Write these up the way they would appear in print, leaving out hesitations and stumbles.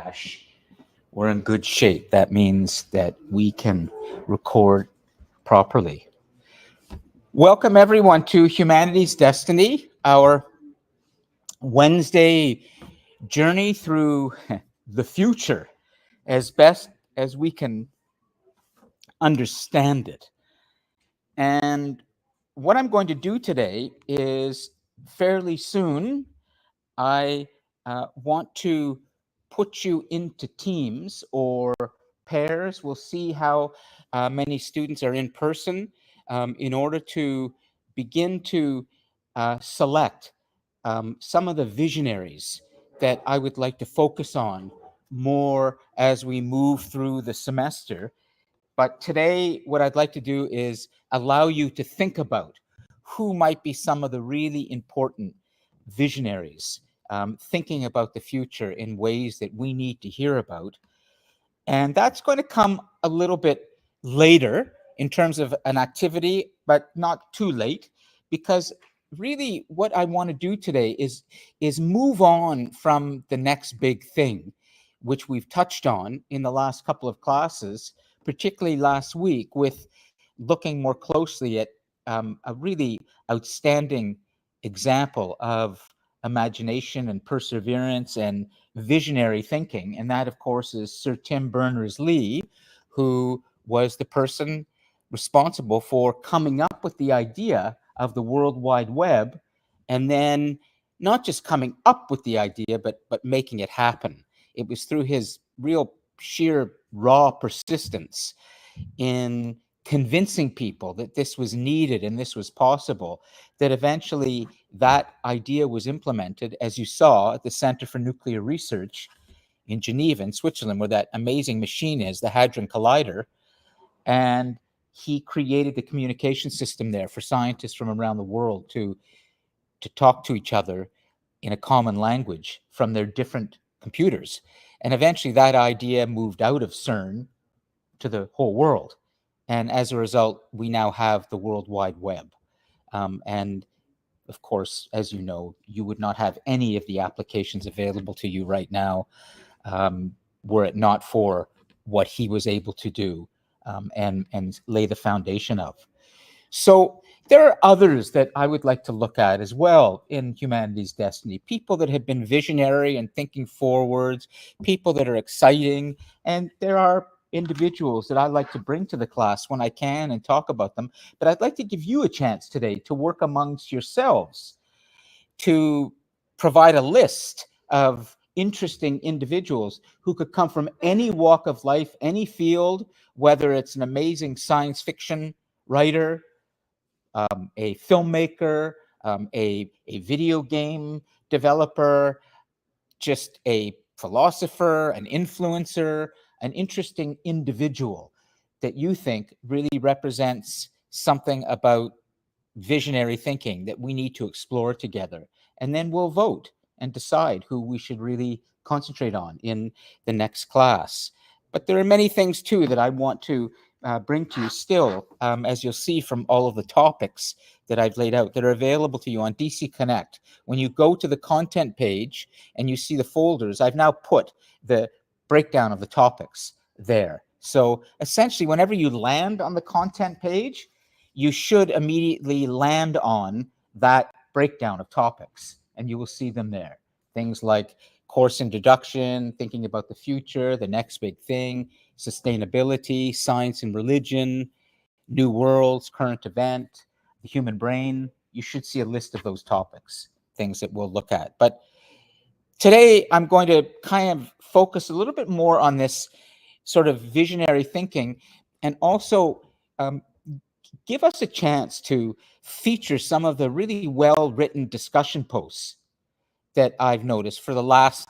gosh, we're in good shape. That means that we can record properly. Welcome, everyone, to Humanity's Destiny, our Wednesday journey through the future as best as we can understand it. And what I'm going to do today is fairly soon, I want to put you into teams or pairs. We'll see how many students are in person in order to begin to select some of the visionaries that I would like to focus on more as we move through the semester. But today, what I'd like to do is allow you to think about who might be some of the really important visionaries, thinking about the future in ways that we need to hear about. And that's going to come a little bit later in terms of an activity, but not too late, because really what I want to do today is move on from the next big thing, which we've touched on in the last couple of classes, particularly last week, with looking more closely at a really outstanding example of imagination and perseverance and visionary thinking. And that, of course, is Sir Tim Berners-Lee, who was the person responsible for coming up with the idea of the World Wide Web, and then not just coming up with the idea, but making it happen. It was through his real sheer raw persistence in convincing people that this was needed and this was possible, that eventually that idea was implemented, as you saw, at the Center for Nuclear Research in Geneva, in Switzerland, where that amazing machine is, the Hadron Collider. And he created the communication system there for scientists from around the world to talk to each other in a common language from their different computers. And eventually that idea moved out of CERN to the whole world. And as a result, we now have the World Wide Web. And of course, as you know, you would not have any of the applications available to you right now were it not for what he was able to do and lay the foundation of. So there are others that I would like to look at as well in Humanity's Destiny, people that have been visionary and thinking forwards, people that are exciting, and there are individuals that I like to bring to the class when I can and talk about them. But I'd like to give you a chance today to work amongst yourselves to provide a list of interesting individuals who could come from any walk of life, any field, whether it's an amazing science fiction writer, a filmmaker, a video game developer, just a philosopher, an influencer, an interesting individual that you think really represents something about visionary thinking that we need to explore together. And then we'll vote and decide who we should really concentrate on in the next class. But there are many things too that I want to bring to you still, as you'll see from all of the topics that I've laid out that are available to you on DC Connect. When you go to the content page and you see the folders, I've now put the breakdown of the topics there. So essentially, whenever you land on the content page, you should immediately land on that breakdown of topics, and you will see them there. Things like course introduction, thinking about the future, the next big thing, sustainability, science and religion, new worlds, current event, the human brain. You should see a list of those topics, things that we'll look at. But today, I'm going to kind of focus a little bit more on this sort of visionary thinking, and also give us a chance to feature some of the really well-written discussion posts that I've noticed for the last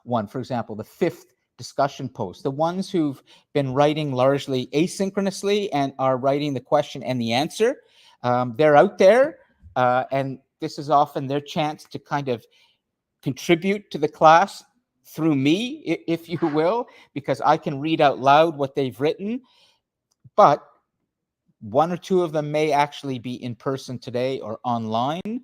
one. For example, the 5th discussion post, the ones who've been writing largely asynchronously and are writing the question and the answer, they're out there, and this is often their chance to kind of contribute to the class through me, if you will, because I can read out loud what they've written. But one or two of them may actually be in person today or online,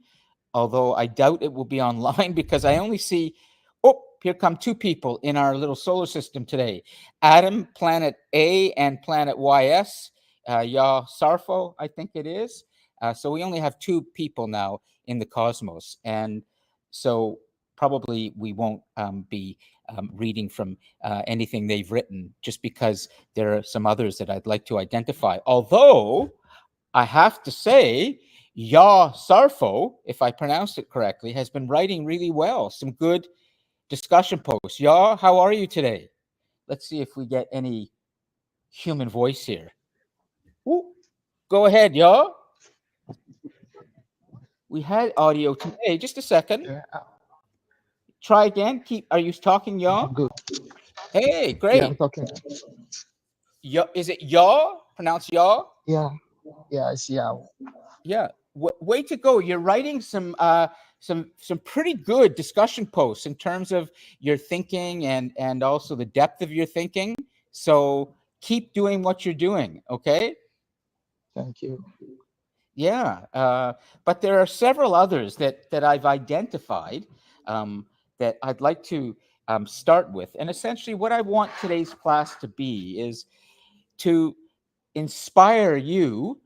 although I doubt it will be online because I only see, oh, here come two people in our little solar system today. Adam, planet A, and planet YS, Ya Sarfo, I think it is. So we only have two people now in the cosmos. And so probably we won't be reading from anything they've written, just because there are some others that I'd like to identify. Although I have to say, Ya Sarfo, if I pronounced it correctly, has been writing really well. Some good discussion posts. Ya, how are you today? Let's see if we get any human voice here. Ooh, go ahead, Ya. We had audio today. Just a second. Yeah, Try again. Are you talking, Ya? I'm good. Hey, Yeah, I'm great. talking. Ya, is it Ya? Pronounce Ya? Yeah, yeah, it's yeah. Yeah, way to go! You're writing some pretty good discussion posts in terms of your thinking and also the depth of your thinking. So keep doing what you're doing. Okay. Thank you. Yeah, but there are several others that I've identified that I'd like to start with. And essentially, what I want today's class to be is to inspire you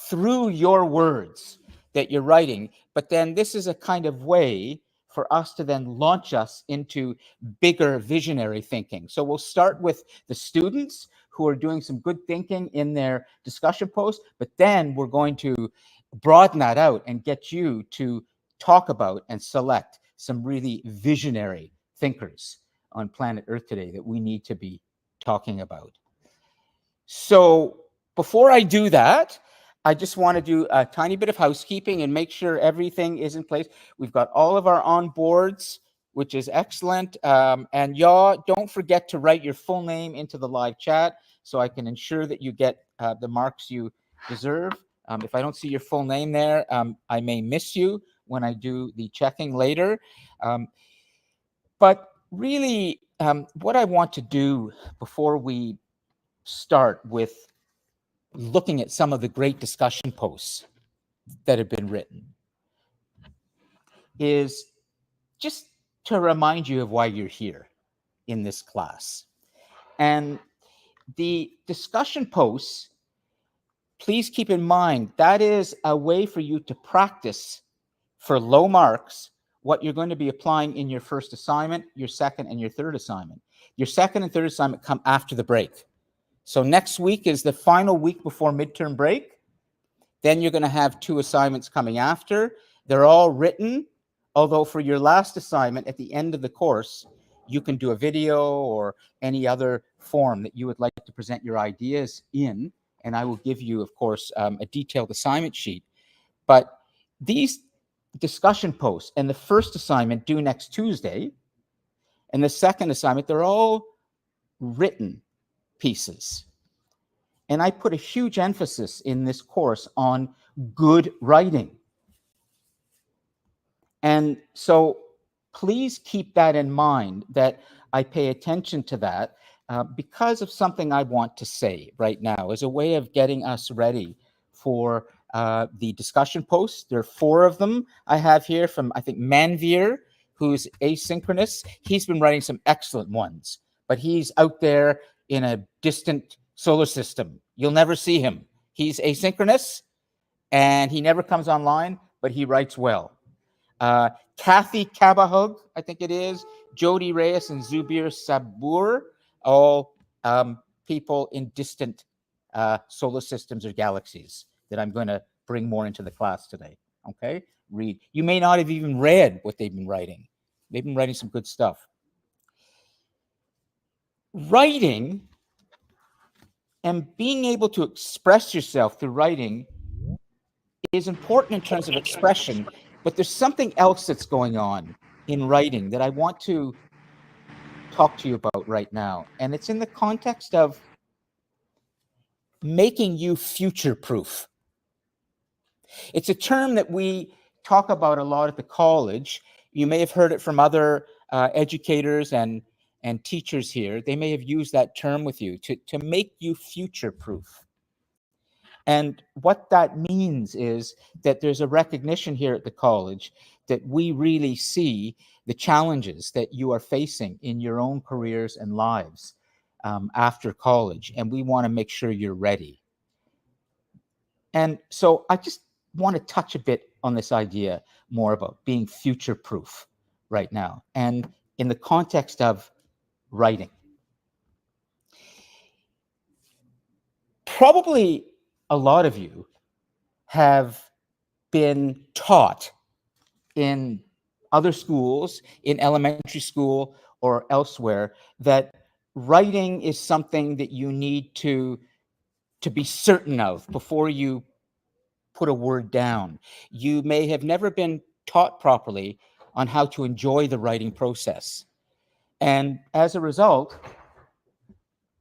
through your words that you're writing. But then this is a kind of way for us to then launch us into bigger visionary thinking. So we'll start with the students who are doing some good thinking in their discussion posts, but then we're going to broaden that out and get you to talk about and select some really visionary thinkers on planet Earth today that we need to be talking about. So before I do that, I just want to do a tiny bit of housekeeping and make sure everything is in place. We've got all of our onboards, which is excellent. And y'all, don't forget to write your full name into the live chat so I can ensure that you get the marks you deserve. If I don't see your full name there, I may miss you when I do the checking later. But really, what I want to do before we start with looking at some of the great discussion posts that have been written is just to remind you of why you're here in this class. And the discussion posts, please keep in mind, that is a way for you to practice for low marks what you're going to be applying in your first assignment, your second, and your third assignment. Your second and third assignment come after the break. So next week is the final week before midterm break. Then you're going to have two assignments coming after. They're all written, although for your last assignment at the end of the course, you can do a video or any other form that you would like to present your ideas in. And I will give you, of course, a detailed assignment sheet. But these discussion posts and the first assignment due next Tuesday and the second assignment, they're all written pieces. And I put a huge emphasis in this course on good writing. And so please keep that in mind, that I pay attention to that because of something I want to say right now as a way of getting us ready for the discussion posts. There are 4 of them I have here from, I think, Manveer, who's asynchronous. He's been writing some excellent ones, but he's out there in a distant solar system. You'll never see him. He's asynchronous and he never comes online, but he writes well. Kathy Kabahug, I think it is, Jody Reyes, and Zubir Sabur, all people in distant solar systems or galaxies that I'm going to bring more into the class today. Okay, read. You may not have even read what they've been writing. They've been writing some good stuff. Writing and being able to express yourself through writing is important in terms of expression, but there's something else that's going on in writing that I want to talk to you about right now. And it's in the context of making you future-proof. It's a term that we talk about a lot at the college. You may have heard it from other educators and teachers here. They may have used that term with you, to make you future-proof. And what that means is that there's a recognition here at the college that we really see the challenges that you are facing in your own careers and lives after college, and we want to make sure you're ready. And so I just want to touch a bit on this idea more about being future proof right now, and in the context of writing. Probably a lot of you have been taught in other schools, in elementary school or elsewhere, that writing is something that you need to be certain of before you put a word down. You may have never been taught properly on how to enjoy the writing process. And as a result,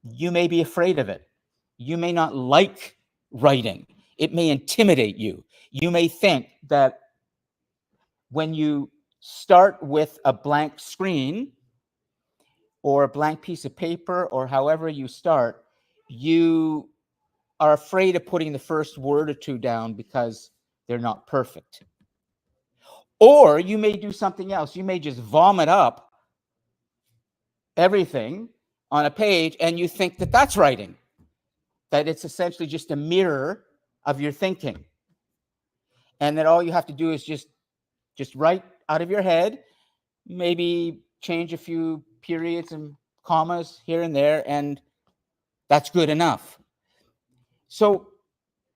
you may be afraid of it. You may not like writing. It may intimidate you. You may think that when you start with a blank screen or a blank piece of paper or however you start, you are afraid of putting the first word or two down because they're not perfect. Or you may do something else. You may just vomit up everything on a page and you think that that's writing, that it's essentially just a mirror of your thinking. And that all you have to do is just write out of your head, maybe change a few periods and commas here and there, and that's good enough. So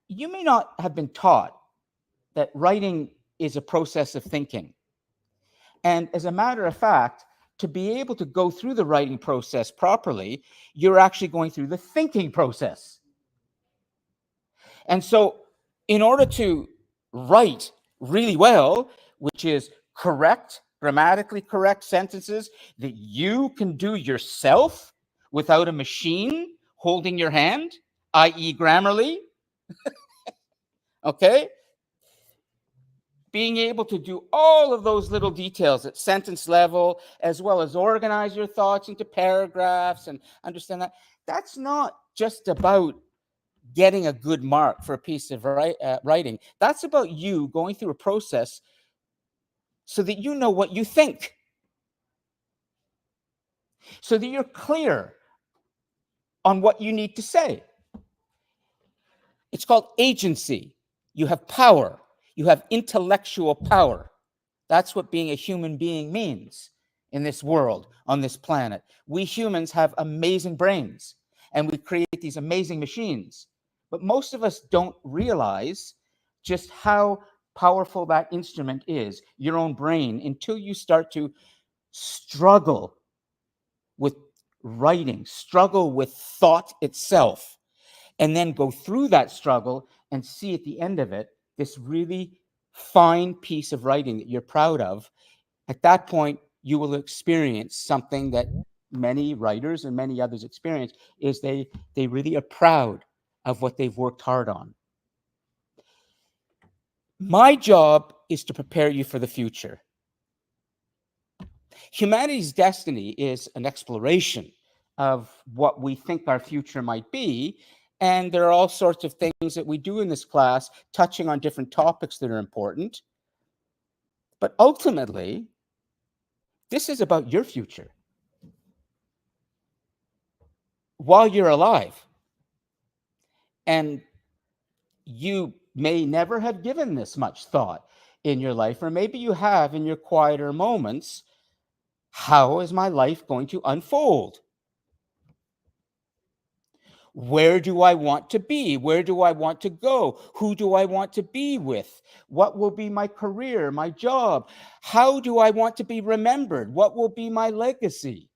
you may not have been taught that writing is a process of thinking. And as a matter of fact, to be able to go through the writing process properly, you're actually going through the thinking process. And so, in order to write really well, which is correct, grammatically correct sentences that you can do yourself without a machine holding your hand, i.e., Grammarly, okay? Being able to do all of those little details at sentence level, as well as organize your thoughts into paragraphs and understand that, that's not just about getting a good mark for a piece of writing. That's about you going through a process so that you know what you think, so that you're clear on what you need to say. It's called agency. You have power. You have intellectual power. That's what being a human being means in this world, on this planet. We humans have amazing brains, and we create these amazing machines. But most of us don't realize just how powerful that instrument is, your own brain, until you start to struggle with writing, struggle with thought itself, and then go through that struggle and see at the end of it this really fine piece of writing that you're proud of. At that point, you will experience something that many writers and many others experience, is they really are proud of what they've worked hard on. My job is to prepare you for the future. Humanity's destiny is an exploration of what we think our future might be. And there are all sorts of things that we do in this class, touching on different topics that are important. But ultimately, this is about your future while you're alive. And you may never have given this much thought in your life, or maybe you have in your quieter moments. How is my life going to unfold? Where do I want to be? Where do I want to go? Who do I want to be with? What will be my career, my job? How do I want to be remembered? What will be my legacy?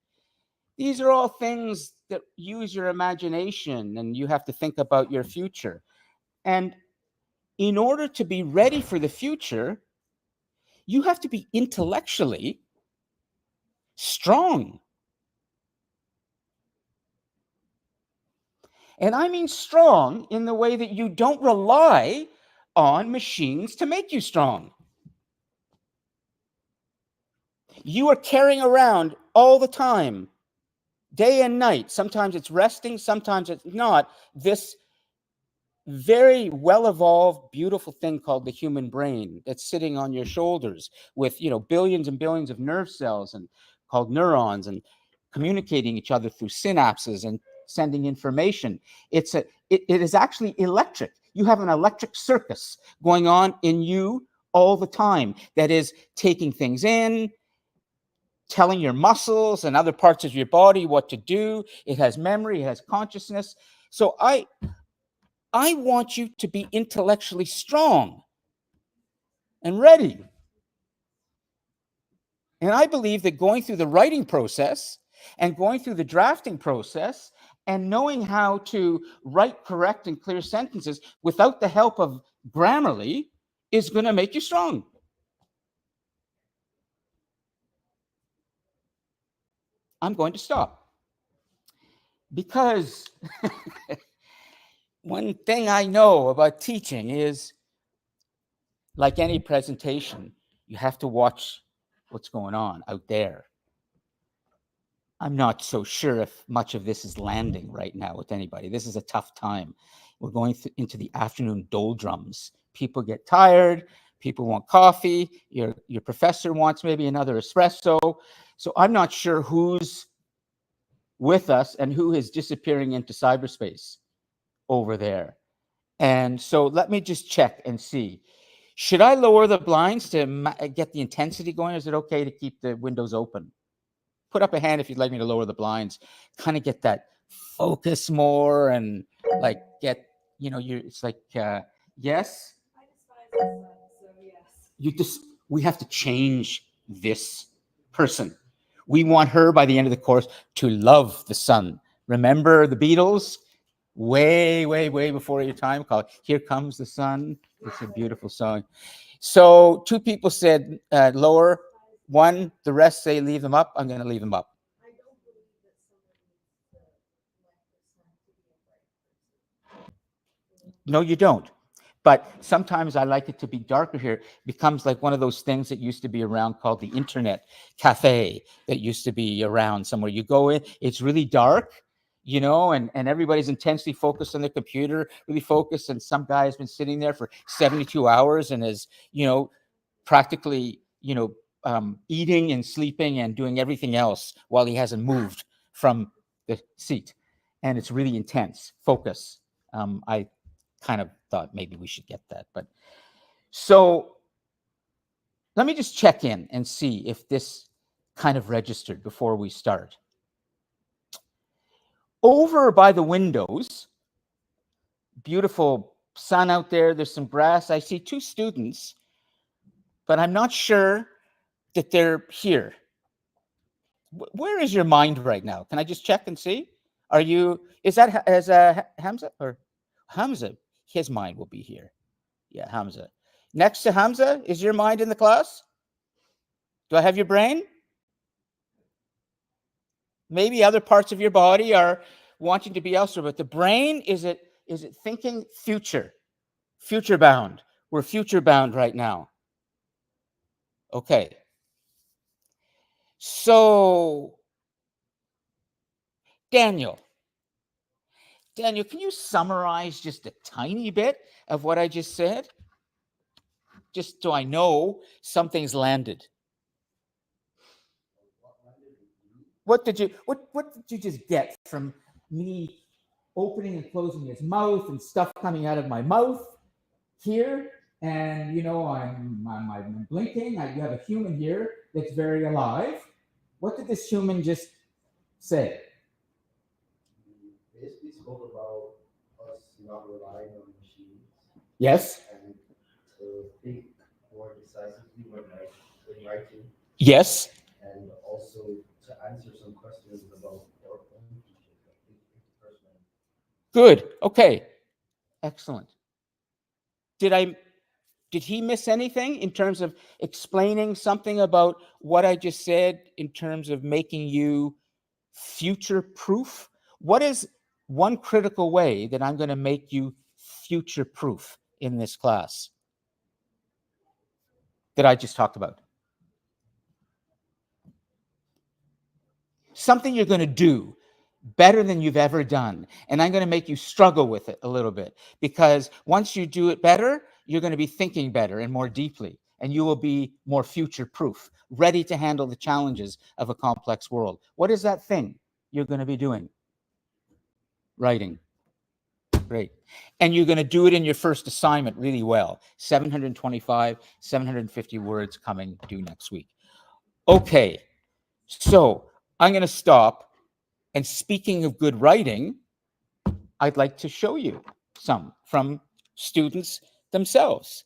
These are all things that use your imagination, and you have to think about your future. And in order to be ready for the future, you have to be intellectually strong. And I mean strong in the way that you don't rely on machines to make you strong. You are carrying around all the time, day and night. Sometimes it's resting, sometimes it's not. This very well evolved, beautiful thing called the human brain that's sitting on your shoulders with, billions and billions of nerve cells and called neurons and communicating each other through synapses and sending information. It is actually electric. You have an electric circus going on in you all the time that is taking things in, telling your muscles and other parts of your body what to do. It has memory, it has consciousness. So I want you to be intellectually strong and ready. And I believe that going through the writing process and going through the drafting process and knowing how to write correct and clear sentences without the help of Grammarly is going to make you strong. I'm going to stop because one thing I know about teaching is, like any presentation, you have to watch what's going on out there. I'm not so sure if much of this is landing right now with anybody. This is a tough time. We're going into the afternoon doldrums. People get tired. People want coffee. Your professor wants maybe another espresso. So I'm not sure who's with us and who is disappearing into cyberspace over there. And so let me just check and see. Should I lower the blinds to get the intensity going? Or is it okay to keep the windows open? Put up a hand if you'd like me to lower the blinds, kind of get that focus more and like get, it's like, yes. You just, we have to change this person. We want her by the end of the course to love the sun. Remember the Beatles? Way, way, way before your time, called Here Comes the Sun. It's a beautiful song. So 2 people said lower. 1, the rest say leave them up. I'm going to leave them up. No, you don't. But sometimes I like it to be darker here. It becomes like one of those things that used to be around called the internet cafe that used to be around somewhere. You go in, it's really dark, and everybody's intensely focused on their computer, really focused. And some guy has been sitting there for 72 hours and is, practically, eating and sleeping and doing everything else while he hasn't moved from the seat. And it's really intense focus. I kind of thought maybe we should get that. But so let me just check in and see if this kind of registered before we start. Over by the windows, beautiful sun out there. There's some grass. I see 2 students, but I'm not sure that they're here. Where is your mind right now? Can I just check and see? Is that Hamza or Hamza? His mind will be here. Yeah, Hamza. Next to Hamza, is your mind in the class? Do I have your brain? Maybe other parts of your body are wanting to be elsewhere, but the brain, is it thinking future bound? We're future bound right now. Okay. So, Daniel, can you summarize just a tiny bit of what I just said? Just so I know something's landed. What did you just get from me opening and closing his mouth and stuff coming out of my mouth here? And I'm blinking. You have a human here that's very alive. What did this human just say? Basically spoke about us not relying on machines Yes. and to think more decisively when writing, Yes. and also to answer some questions about our own teachers, like interpersonal. Good. Okay. Excellent. Did he miss anything in terms of explaining something about what I just said in terms of making you future proof? What is one critical way that I'm going to make you future proof in this class that I just talked about? Something you're going to do better than you've ever done. And I'm going to make you struggle with it a little bit, because once you do it better, you're going to be thinking better and more deeply, and you will be more future proof, ready to handle the challenges of a complex world. What is that thing you're going to be doing? Writing. Great. And you're going to do it in your first assignment really well. 725, 750 words coming due next week. Okay, so I'm going to stop. And speaking of good writing, I'd like to show you some from students themselves.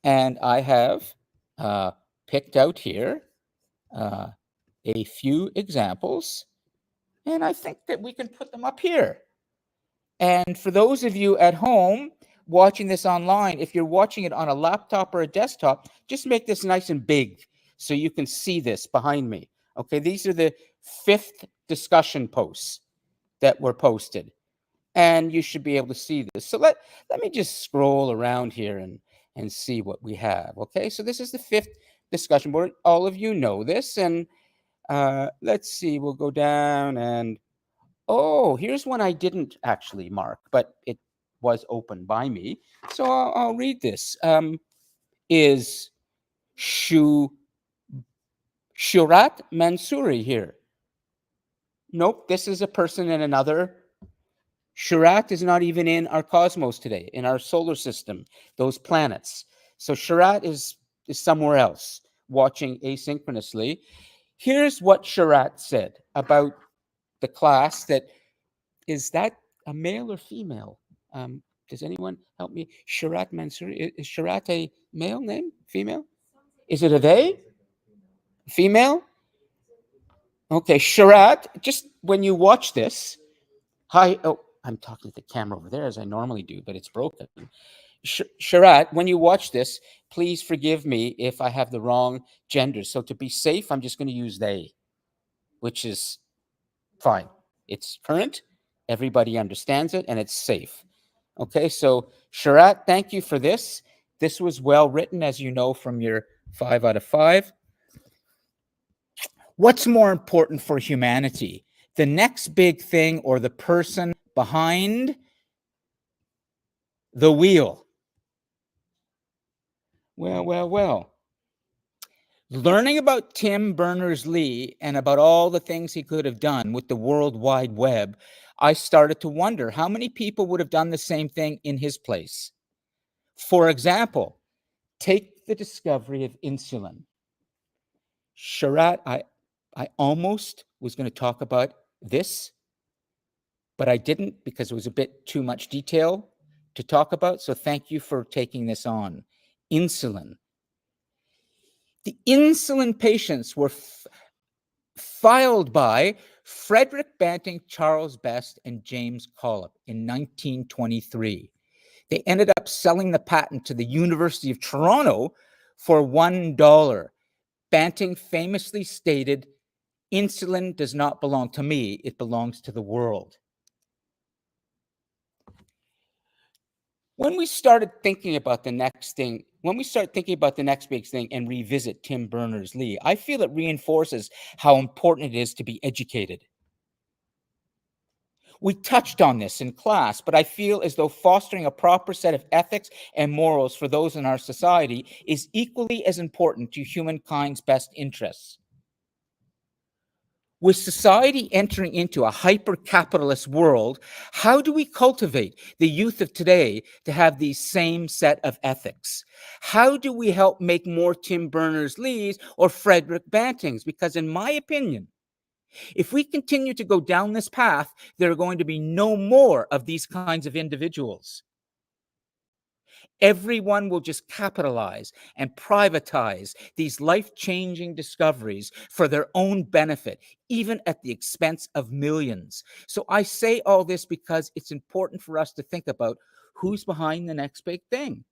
And I have picked out here a few examples, and I think that we can put them up here. And for those of you at home watching this online, if you're watching it on a laptop or a desktop, just make this nice and big so you can see this behind me. Okay, these are the 5th discussion posts that were posted, and you should be able to see this. So let me just scroll around here and see what we have. Okay, so this is the 5th discussion board. All of you know this, and let's see, we'll go down, and oh, here's one I didn't actually mark, but it was opened by me, so I'll read this. Is Shurat Mansouri here? Nope, this is a person in another. Shurat is not even in our cosmos today, in our solar system, those planets. So Shurat is somewhere else, watching asynchronously. Here's what Shurat said about the class. Is that a male or female? Does anyone help me? Shurat Mansouri. Is Shurat a male name? Female? Is it a they? Female? Okay, Shurat, just when you watch this, hi. Oh, I'm talking to the camera over there as I normally do, but it's broken. Shurat, when you watch this, please forgive me if I have the wrong gender. So to be safe, I'm just going to use they, which is fine. It's current, everybody understands it, and it's safe. Okay, so Shurat, thank you for this. This was well written, as you know, from your 5 out of 5. What's more important for humanity? The next big thing or the person behind the wheel? Well. Learning about Tim Berners-Lee and about all the things he could have done with the World Wide Web, I started to wonder how many people would have done the same thing in his place. For example, take the discovery of insulin. Shurat, I almost was going to talk about this, but I didn't because it was a bit too much detail to talk about. So thank you for taking this on. Insulin. The insulin patients were filed by Frederick Banting, Charles Best, and James Collip in 1923. They ended up selling the patent to the University of Toronto for $1. Banting famously stated, "Insulin does not belong to me, it belongs to the world." When we started thinking about the next thing, when we start thinking about the next big thing and revisit Tim Berners-Lee, I feel it reinforces how important it is to be educated. We touched on this in class, but I feel as though fostering a proper set of ethics and morals for those in our society is equally as important to humankind's best interests. With society entering into a hyper-capitalist world, how do we cultivate the youth of today to have these same set of ethics? How do we help make more Tim Berners-Lees or Frederick Bantings? Because in my opinion, if we continue to go down this path, there are going to be no more of these kinds of individuals. Everyone will just capitalize and privatize these life-changing discoveries for their own benefit, even at the expense of millions. So I say all this because it's important for us to think about who's behind the next big thing.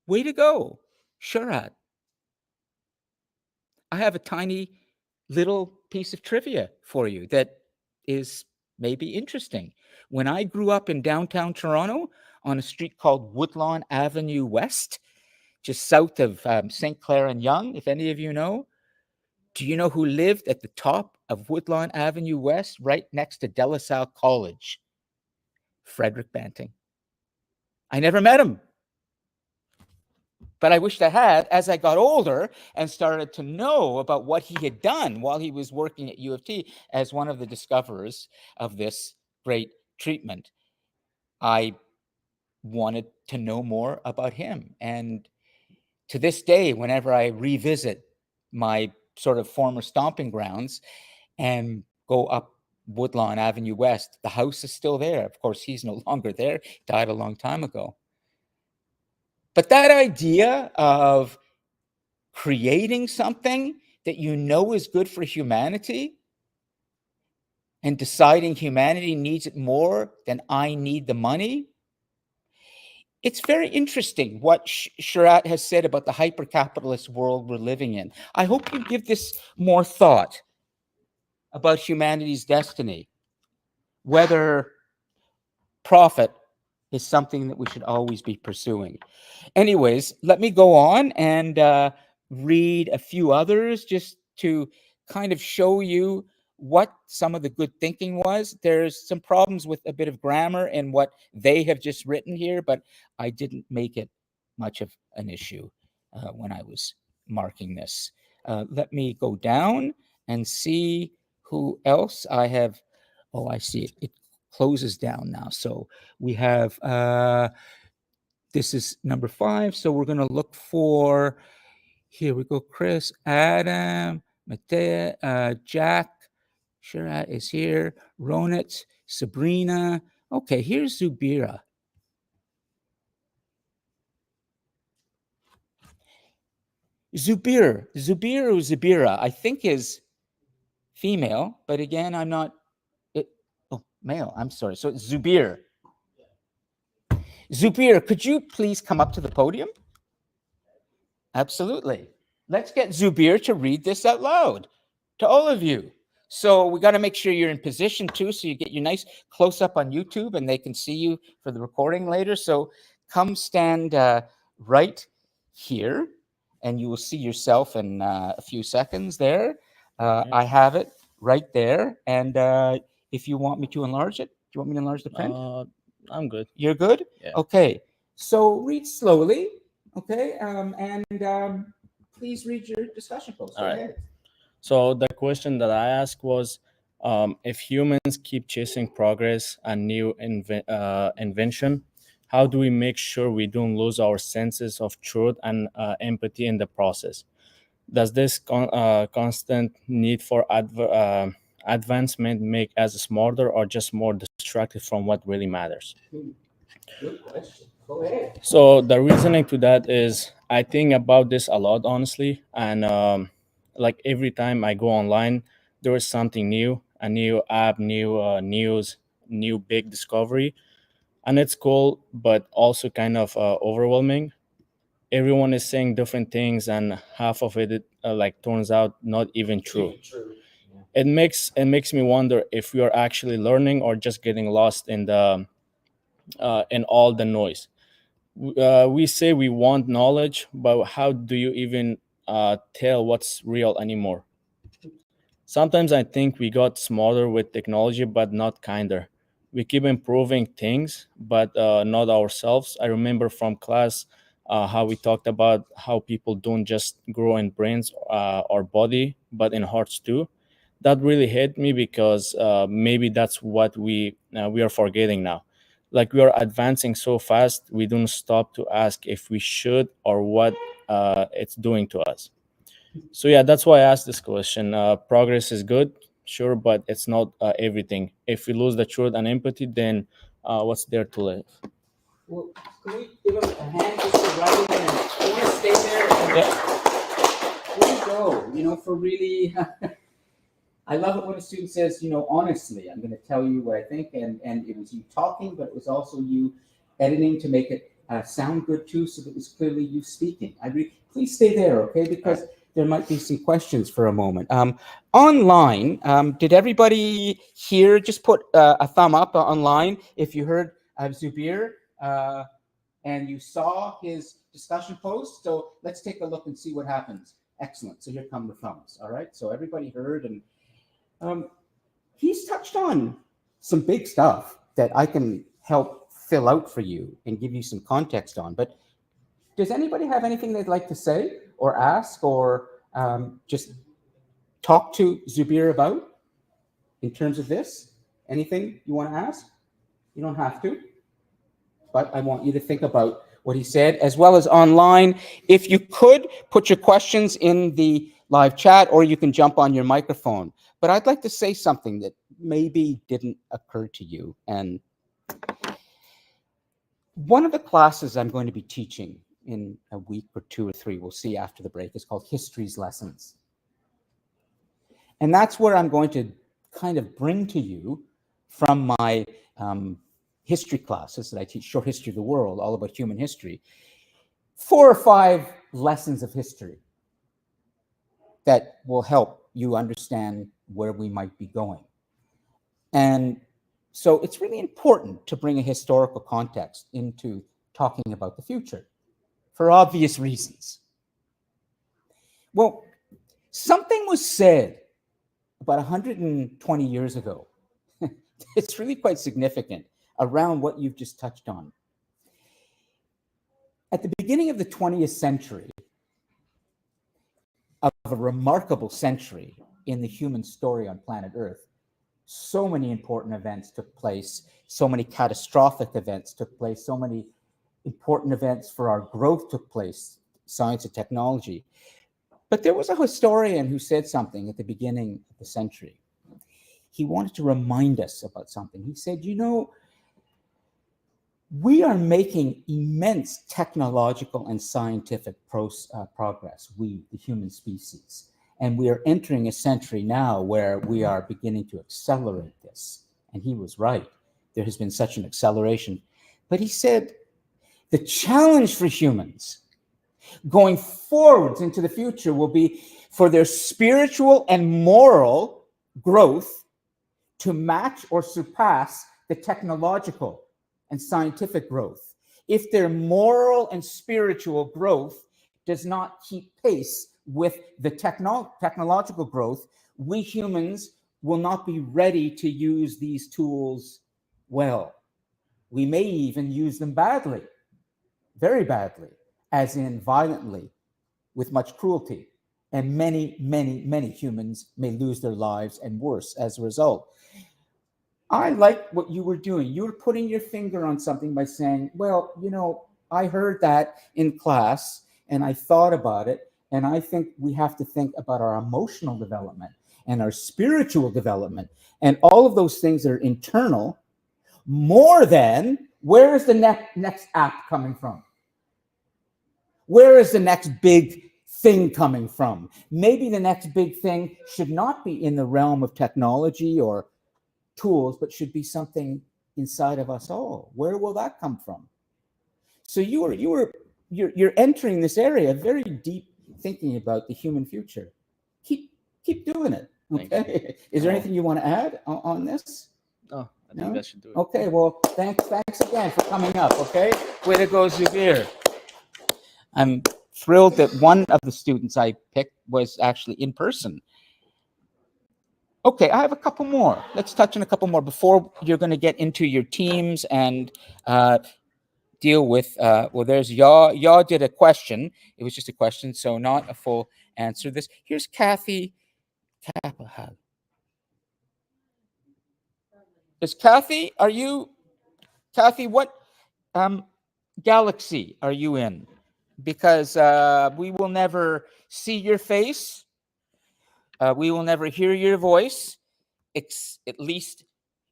Way to go, Shurat. I have a tiny little piece of trivia for you that is maybe interesting. When I grew up in downtown Toronto on a street called Woodlawn Avenue West, just south of St. Clair and Yonge, if any of you know, do you know who lived at the top of Woodlawn Avenue West, right next to De La Salle College. Frederick Banting. I never met him, but I wished I had as I got older and started to know about what he had done while he was working at U of T as one of the discoverers of this great treatment. I wanted to know more about him. And to this day, whenever I revisit my sort of former stomping grounds and go up Woodlawn Avenue West, the house is still there. Of course, he's no longer there, died a long time ago. But that idea of creating something that you know is good for humanity and deciding humanity needs it more than I need the money, it's very interesting what Sherratt has said about the hyper-capitalist world we're living in. I hope you give this more thought about humanity's destiny, whether profit is something that we should always be pursuing. Anyways, let me go on and read a few others just to kind of show you what some of the good thinking was. There's some problems with a bit of grammar in what they have just written here, but I didn't make it much of an issue when I was marking this. Let me go down and see who else I have. Oh, I see it. It closes down now. So we have this is number 5. So we're going to look for, here we go, Chris, Adam, Matea, Jack, Sherratt is here, Ronit, Sabrina. Okay, here's Zubira. Zubir or Zubira, I think is female, but again, I'm not, male, I'm sorry. So it's Zubir. Zubir, could you please come up to the podium? Absolutely. Let's get Zubir to read this out loud to all of you. So we got to make sure you're in position too, so you get your nice close up on YouTube and they can see you for the recording later. So come stand right here and you will see yourself in a few seconds there. I have it right there. And if you want me to enlarge it, do you want me to enlarge the print? I'm good. You're good? Yeah. Okay. So read slowly. Okay. Please read your discussion post. All right. So the question that I asked was, if humans keep chasing progress and new invention, how do we make sure we don't lose our senses of truth and empathy in the process? Does this constant need for advancement make us smarter or just more distracted from what really matters? Good question. Go ahead. So the reasoning to that is I think about this a lot, honestly, and like every time I go online, there is something new, a new app, new news, new big discovery, and it's cool, but also kind of overwhelming. Everyone is saying different things, and half of it like turns out not even true. It makes me wonder if we are actually learning or just getting lost in the in all the noise. We say we want knowledge, but how do you even tell what's real anymore? Sometimes I think we got smarter with technology, but not kinder. We keep improving things, but not ourselves. I remember from class how we talked about how people don't just grow in brains or body, but in hearts too. That really hit me because maybe that's what we are forgetting now. Like we are advancing so fast, we don't stop to ask if we should or what it's doing to us. So yeah, that's why I asked this question. Progress is good, sure, but it's not everything. If we lose the truth and empathy, then what's there to live? Well, can we give him a hand just for writing and I want to stay there and there you go. You know, for really I love it when a student says, you know, honestly, I'm going to tell you what I think, and it was you talking, but it was also you editing to make it sound good too, so that it was clearly you speaking. Please stay there, okay? Because there might be some questions for a moment. Online, did everybody here just put a thumb up online if you heard Zubir and you saw his discussion post? So let's take a look and see what happens. Excellent. So here come the thumbs. All right. So everybody heard and He's touched on some big stuff that I can help fill out for you and give you some context on. But does anybody have anything they'd like to say or ask or just talk to Zubir about in terms of this? Anything you want to ask? You don't have to, but I want you to think about what he said, as well as online. If you could put your questions in the live chat, or you can jump on your microphone. But I'd like to say something that maybe didn't occur to you. And one of the classes I'm going to be teaching in a week or 2 or 3, we'll see after the break, is called History's Lessons. And that's where I'm going to kind of bring to you from my history classes that I teach, short history of the world, all about human history, 4 or 5 lessons of history that will help you understand where we might be going. And so it's really important to bring a historical context into talking about the future for obvious reasons. Well, something was said about 120 years ago. It's really quite significant around what you've just touched on. At the beginning of the 20th century, of a remarkable century in the human story on planet Earth, so many important events took place, so many catastrophic events took place, so many important events for our growth took place, science and technology. But there was a historian who said something at the beginning of the century. He wanted to remind us about something. He said, you know, we are making immense technological and scientific progress, we, the human species. And we are entering a century now where we are beginning to accelerate this. And he was right. There has been such an acceleration. But he said, the challenge for humans going forwards into the future will be for their spiritual and moral growth to match or surpass the technological and scientific growth. If their moral and spiritual growth does not keep pace with the technological growth, we humans will not be ready to use these tools well. We may even use them badly, very badly, as in violently, with much cruelty. And many, many, many humans may lose their lives and worse as a result. I like what you were doing. You were putting your finger on something by saying, well, you know, I heard that in class and I thought about it. And I think we have to think about our emotional development and our spiritual development and all of those things that are internal more than where is the next app coming from? Where is the next big thing coming from? Maybe the next big thing should not be in the realm of technology or tools, but should be something inside of us all. Where will that come from? So you're entering this area, very deep thinking about the human future. Keep doing it. Okay. Is there anything you want to add on this? Oh, I think that should do it. Okay. Well, thanks again for coming up. Okay. Way to go, Zubir. I'm thrilled that one of the students I picked was actually in person. Okay, I have a couple more. Let's touch on a couple more before you're going to get into your teams and deal with, well, there's Yaw. Yaw did a question. It was just a question, so not a full answer. Here's Kathy Capahal. Is Kathy, Kathy, what galaxy are you in? Because we will never see your face. We will never hear your voice, at least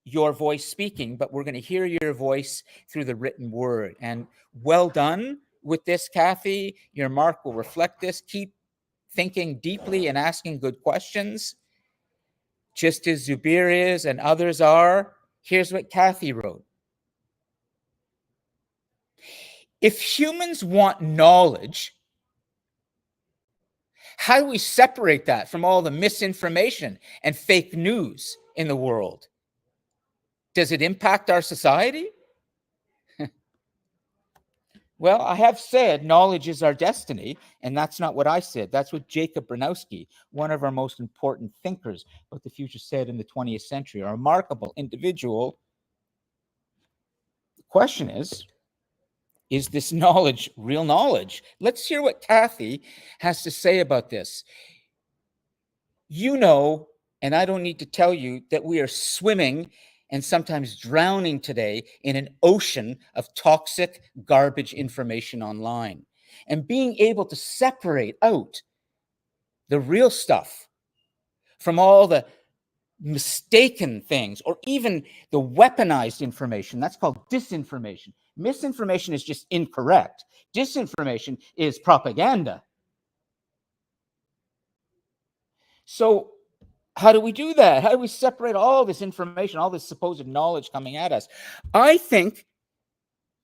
your voice speaking, but we're going to hear your voice through the written word. And well done with this, Kathy. Your mark will reflect this. Keep thinking deeply and asking good questions, just as Zubir is and others are. Here's what Kathy wrote. If humans want knowledge, how do we separate that from all the misinformation and fake news in the world? Does it impact our society? Well, I have said knowledge is our destiny, and that's not what I said. That's what Jacob Bronowski, one of our most important thinkers about the future, said in the 20th century, a remarkable individual. The question is this knowledge real knowledge? Let's hear what Kathy has to say about this. You know, and I don't need to tell you that we are swimming and sometimes drowning today in an ocean of toxic garbage information online. And being able to separate out the real stuff from all the mistaken things or even the weaponized information, that's called disinformation. Misinformation is just incorrect. Disinformation is propaganda. So how do we do that? How do we separate all this information, all this supposed knowledge coming at us? I think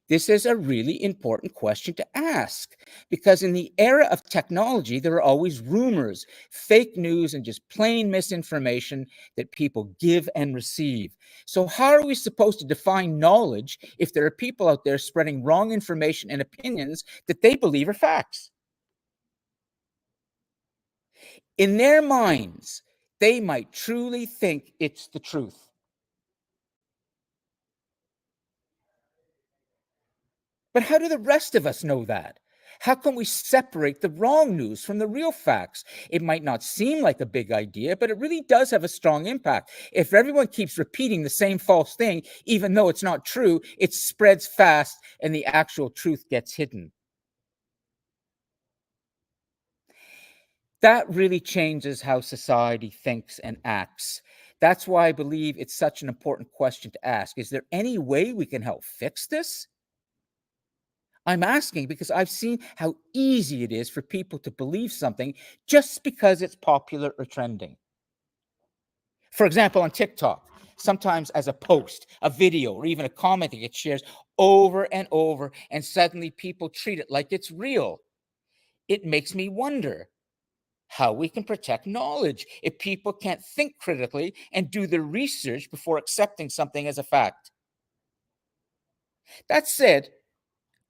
this is a really important question to ask, because in the era of technology, there are always rumors, fake news, and just plain misinformation that people give and receive. So how are we supposed to define knowledge if there are people out there spreading wrong information and opinions that they believe are facts? In their minds, they might truly think it's the truth. But how do the rest of us know that? How can we separate the wrong news from the real facts? It might not seem like a big idea, but it really does have a strong impact. If everyone keeps repeating the same false thing, even though it's not true, it spreads fast and the actual truth gets hidden. That really changes how society thinks and acts. That's why I believe it's such an important question to ask. Is there any way we can help fix this? I'm asking because I've seen how easy it is for people to believe something just because it's popular or trending. For example, on TikTok, sometimes as a post, a video, or even a comment that gets shared over and over, and suddenly people treat it like it's real. It makes me wonder how we can protect knowledge if people can't think critically and do the research before accepting something as a fact. That said,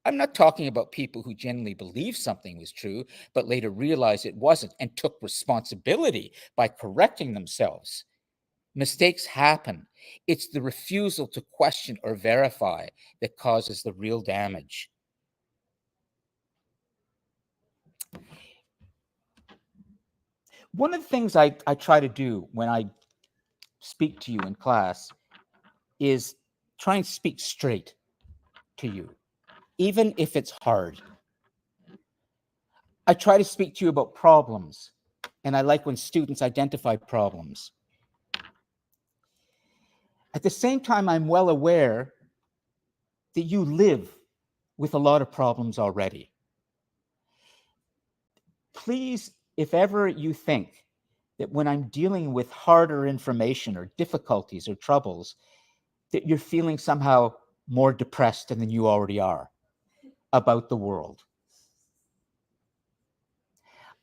I'm not talking about people who genuinely believe something was true, but later realized it wasn't and took responsibility by correcting themselves. Mistakes happen. It's the refusal to question or verify that causes the real damage. One of the things I try to do when I speak to you in class is try and speak straight to you, even if it's hard. I try to speak to you about problems, and I like when students identify problems. At the same time, I'm well aware that you live with a lot of problems already. Please, if ever you think that when I'm dealing with harder information or difficulties or troubles, that you're feeling somehow more depressed than you already are about the world.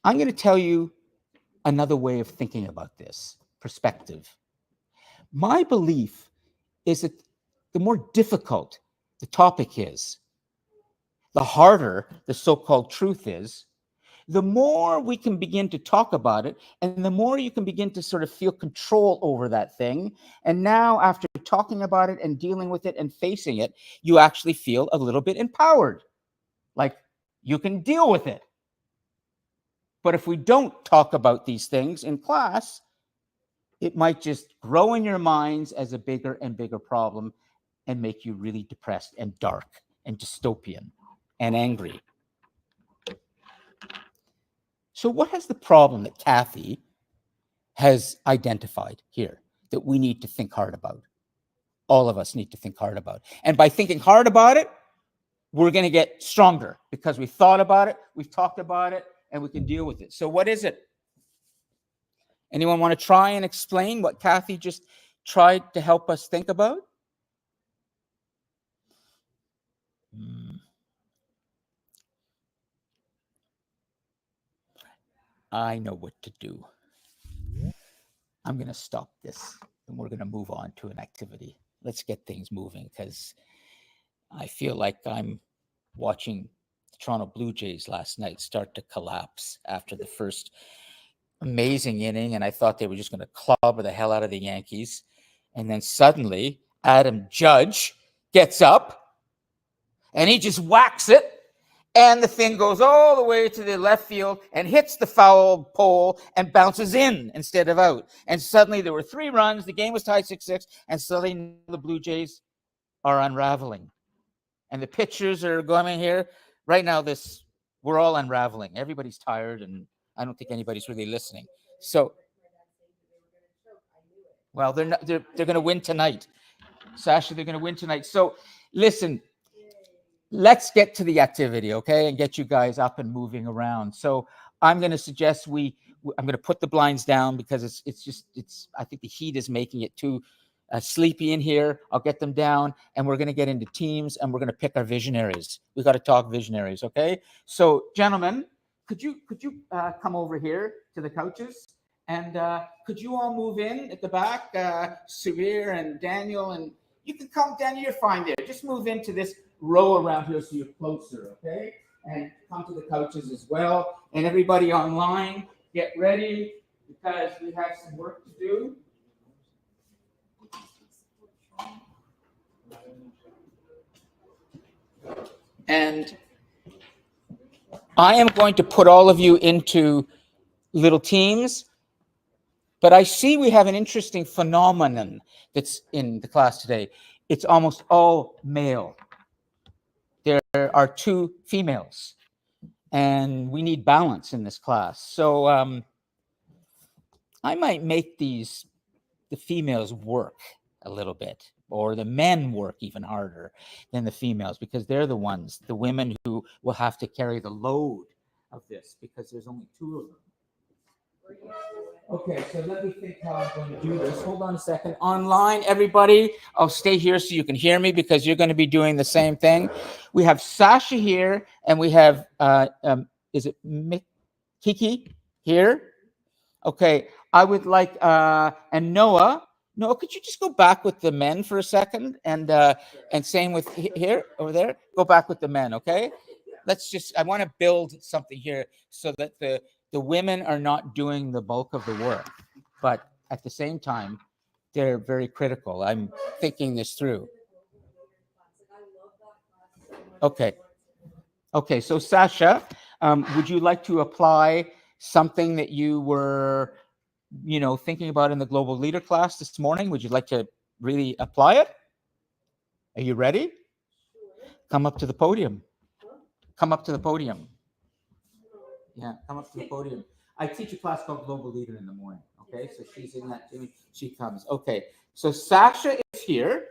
I'm going to tell you another way of thinking about this perspective. My belief is that the more difficult the topic is, the harder the so-called truth is, the more we can begin to talk about it, and the more you can begin to sort of feel control over that thing. And now, after talking about it and dealing with it and facing it, you actually feel a little bit empowered, like you can deal with it. But if we don't talk about these things in class, it might just grow in your minds as a bigger and bigger problem and make you really depressed and dark and dystopian and angry. So what has the problem that Kathy has identified here that we need to think hard about? All of us need to think hard about. And by thinking hard about it, we're going to get stronger because we thought about it, we've talked about it, and we can deal with it. So what is it? Anyone want to try and explain what Kathy just tried to help us think about? I know what to do. I'm going to stop this and we're going to move on to an activity. Let's get things moving because I feel like I'm watching the Toronto Blue Jays last night start to collapse after the first amazing inning, and I thought they were just going to clobber the hell out of the Yankees. And then suddenly, Adam Judge gets up and he just whacks it, and the thing goes all the way to the left field and hits the foul pole and bounces in instead of out. And suddenly there were 3 runs. The game was tied 6-6, and suddenly the Blue Jays are unraveling. And the pitchers are going here. Right now, we're all unraveling. Everybody's tired, and I don't think anybody's really listening. So, well, they're going to win tonight. Sasha, they're going to win tonight. So, listen, let's get to the activity, okay, and get you guys up and moving around. So I'm going to suggest I'm going to put the blinds down because I think the heat is making it too sleepy in here. I'll get them down, and we're going to get into teams, and we're going to pick our visionaries. We got to talk visionaries, okay? So, gentlemen, could you come over here to the couches, and could you all move in at the back, Suvir and Daniel, and you can come, Daniel, you're fine there. Just move into this row around here so you're closer, okay? And come to the couches as well. And everybody online, get ready because we have some work to do. And I am going to put all of you into little teams, but I see we have an interesting phenomenon that's in the class today. It's almost all male. There are 2 females, and we need balance in this class. So I might make the females work a little bit, or the men work even harder than the females, because they're the women who will have to carry the load of this, because there's only 2 of them. Okay, so let me think how I'm going to do this. Hold on a second. Online, everybody, I'll stay here so you can hear me because you're going to be doing the same thing. We have Sasha here, and we have, is it Kiki here? Okay, I would like, and Noah, could you just go back with the men for a second? And same with here, over there. Go back with the men, okay? I want to build something here so that the women are not doing the bulk of the work, but at the same time, they're very critical. I'm thinking this through. Okay. Okay, so Sasha, would you like to apply something that you were, thinking about in the Global Leader class this morning? Would you like to really apply it? Are you ready? Come up to the podium. Come up to the podium. Yeah, come up to the podium. I teach a class called Global Leader in the morning. Okay, so she's in that too. She comes. Okay, so Sasha is here,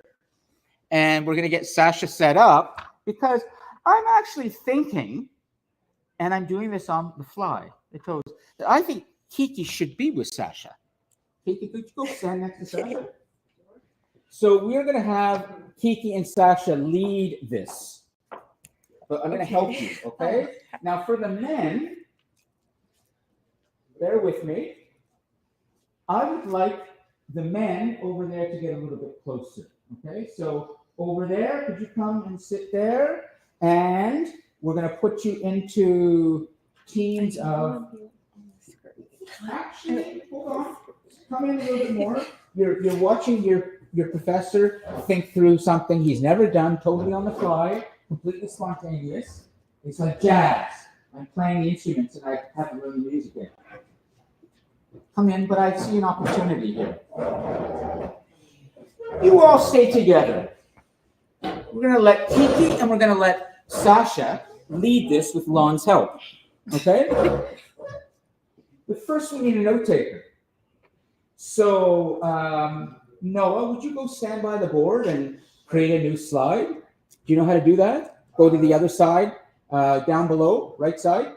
and we're going to get Sasha set up because I'm actually thinking, and I'm doing this on the fly, because I think Kiki should be with Sasha. Kiki, could you go stand next to Sasha? So we're going to have Kiki and Sasha lead this. But I'm going to help you, okay? Now for the men, bear with me. I would like the men over there to get a little bit closer, okay? So over there, could you come and sit there? And we're going to put you into teams of... Actually, hold on. Come in a little bit more. You're watching your professor think through something he's never done, totally on the fly, completely spontaneous. It's like jazz. I'm playing the instruments and I haven't learned the music yet. Come in, but I see an opportunity here. You all stay together. We're going to let Kiki and we're going to let Sasha lead this with Lon's help. Okay? But first we need a note taker. So, Noah, would you go stand by the board and create a new slide? Do you know how to do that? Go to the other side, down below, right side.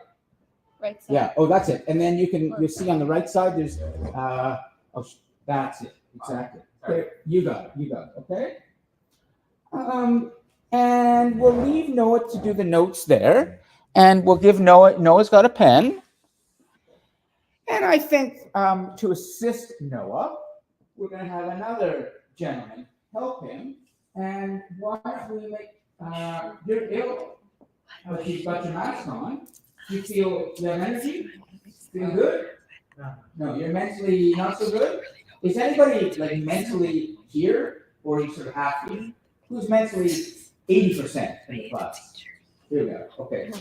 Right side. Yeah. Oh, that's it. And then you'll see on the right side. There's. That's it. Exactly. Okay. You got it. Okay. And we'll leave Noah to do the notes there, and we'll give Noah's got a pen. And I think to assist Noah, we're going to have another gentleman help him. And why don't we make you're ill? but you've got your mask on. Do you have energy? Feel good? No, you're mentally not so good? Is anybody like mentally here, or are you sort of half here? Who's mentally 80% in the class? Here we go. Okay.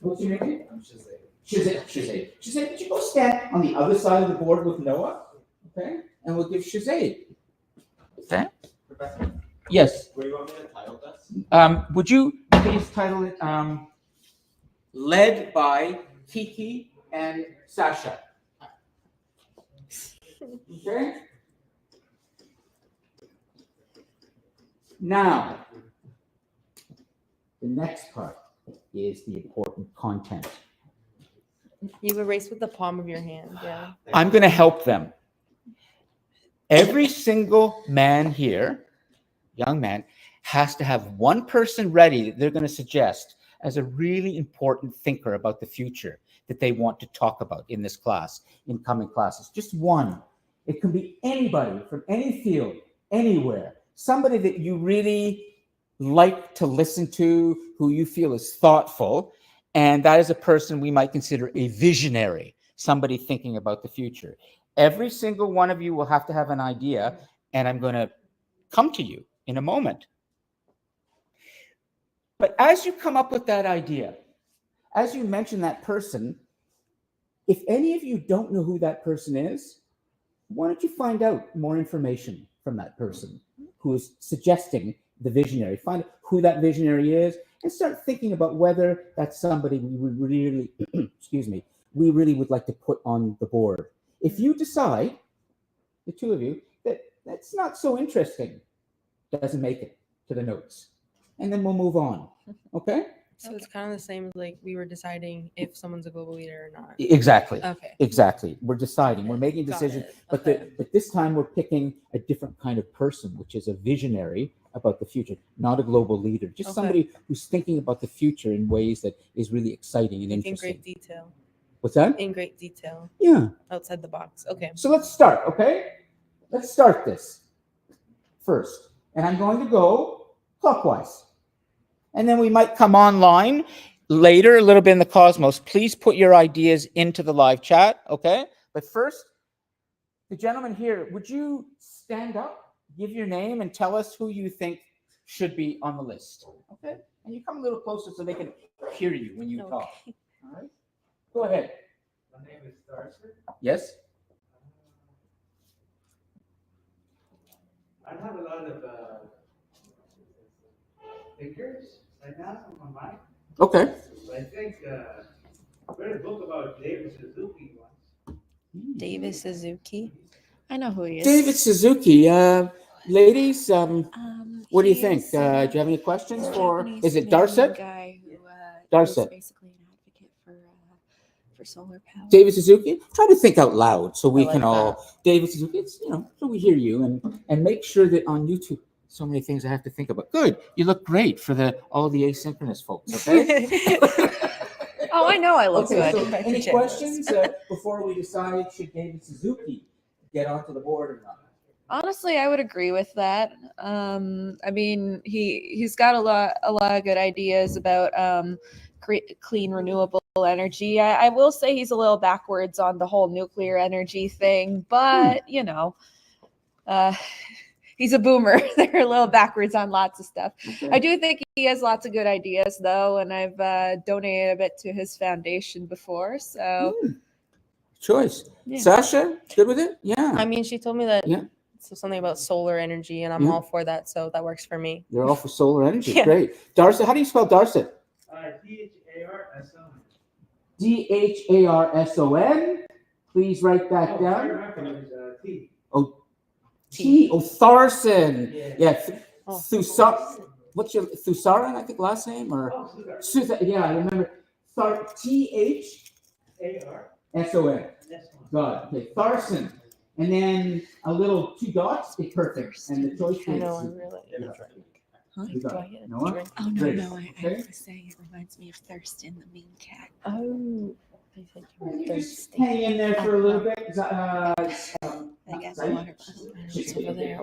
What's your name? I'm Shazay. Shazay, could you go stand on the other side of the board with Noah? Okay? And we'll give Shazay. Okay? Professor, Yes. what do you want me to title this? Would you please title it Led by Kiki and Sasha? Okay? Now, the next part is the important content. You erase with the palm of your hand, yeah. I'm going to help them. Every single man here, young man, has to have one person ready that they're going to suggest as a really important thinker about the future that they want to talk about in this class, in coming classes. Just one. It can be anybody from any field, anywhere. Somebody that you really like to listen to, who you feel is thoughtful, and that is a person we might consider a visionary, somebody thinking about the future. Every single one of you will have to have an idea, and I'm going to come to you in a moment. But as you come up with that idea, as you mention that person, if any of you don't know who that person is, why don't you find out more information from that person who is suggesting the visionary? Find out who that visionary is and start thinking about whether that's somebody we would really, we really would like to put on the board. If you decide, the two of you, that that's not so interesting, doesn't make it to the notes, and then we'll move on. Okay? So it's kind of the same as like we were deciding if someone's a global leader or not. Exactly. Okay. Exactly. We're deciding. We're making a Got decision. it. But Okay. but this time we're picking a different kind of person, which is a visionary about the future, not a global leader. Just Okay. somebody who's thinking about the future in ways that is really exciting and In interesting. great detail. What's that? In great detail. Yeah. Outside the box. Okay. So let's start, okay? Let's start this first. And I'm going to go clockwise. And then we might come online later, a little bit in the cosmos. Please put your ideas into the live chat, okay? But first, the gentleman here, would you stand up, give your name, and tell us who you think should be on the list, okay? And you come a little closer so they can hear you when you talk, all right? Go ahead. My name is Darcy. Yes? I have a lot of thinkers right now on my mind. Okay. I think I read a book about David Suzuki once. David Suzuki. I know who he is. David Suzuki, ladies, what do you think? He's, Do you have any questions for? Japanese Is it Canadian Darset? guy who Darset. is basically an advocate for solar power. David Suzuki? Try to think out loud so we I like can all. David Suzuki, it's, so we hear you and make sure that on YouTube. So many things I have to think about. Good, you look great for all the asynchronous folks. Okay. Oh, I know I look Okay. good. So, any questions before we decide should David Suzuki get onto the board or not? Honestly, I would agree with that. I mean, he's got a lot of good ideas about clean renewable energy. I will say he's a little backwards on the whole nuclear energy thing, but he's a boomer. They're a little backwards on lots of stuff. Okay. I do think he has lots of good ideas, though, and I've donated a bit to his foundation before. So, Choice. Yeah. Sasha, good with it? Yeah. I mean, she told me that Yeah. so something about solar energy, and I'm Yeah. all for that, so that works for me. You're all for solar energy. Yeah. Great. Darset, how do you spell Darset? Darson. Dharson. Please write that down. T. T. Oh, Tharson. Yeah. Yeah. Oh. Thusar. What's your Thusaran? I think last name or Oh, Sugar. Yeah, I remember. Thharson. That's one. God. Okay, Tharson. And then a little 2 dots. Okay, perfect. And the choice I know, is. I'm really. Huh? You got Do I it. get a Noah? drink? Oh no, Great. no, I Okay. was saying it reminds me of Thurston, the mean cat. Oh, I think you were You just thirsty. hang in there for a little bit. I guess Right? water bottle. It's over there.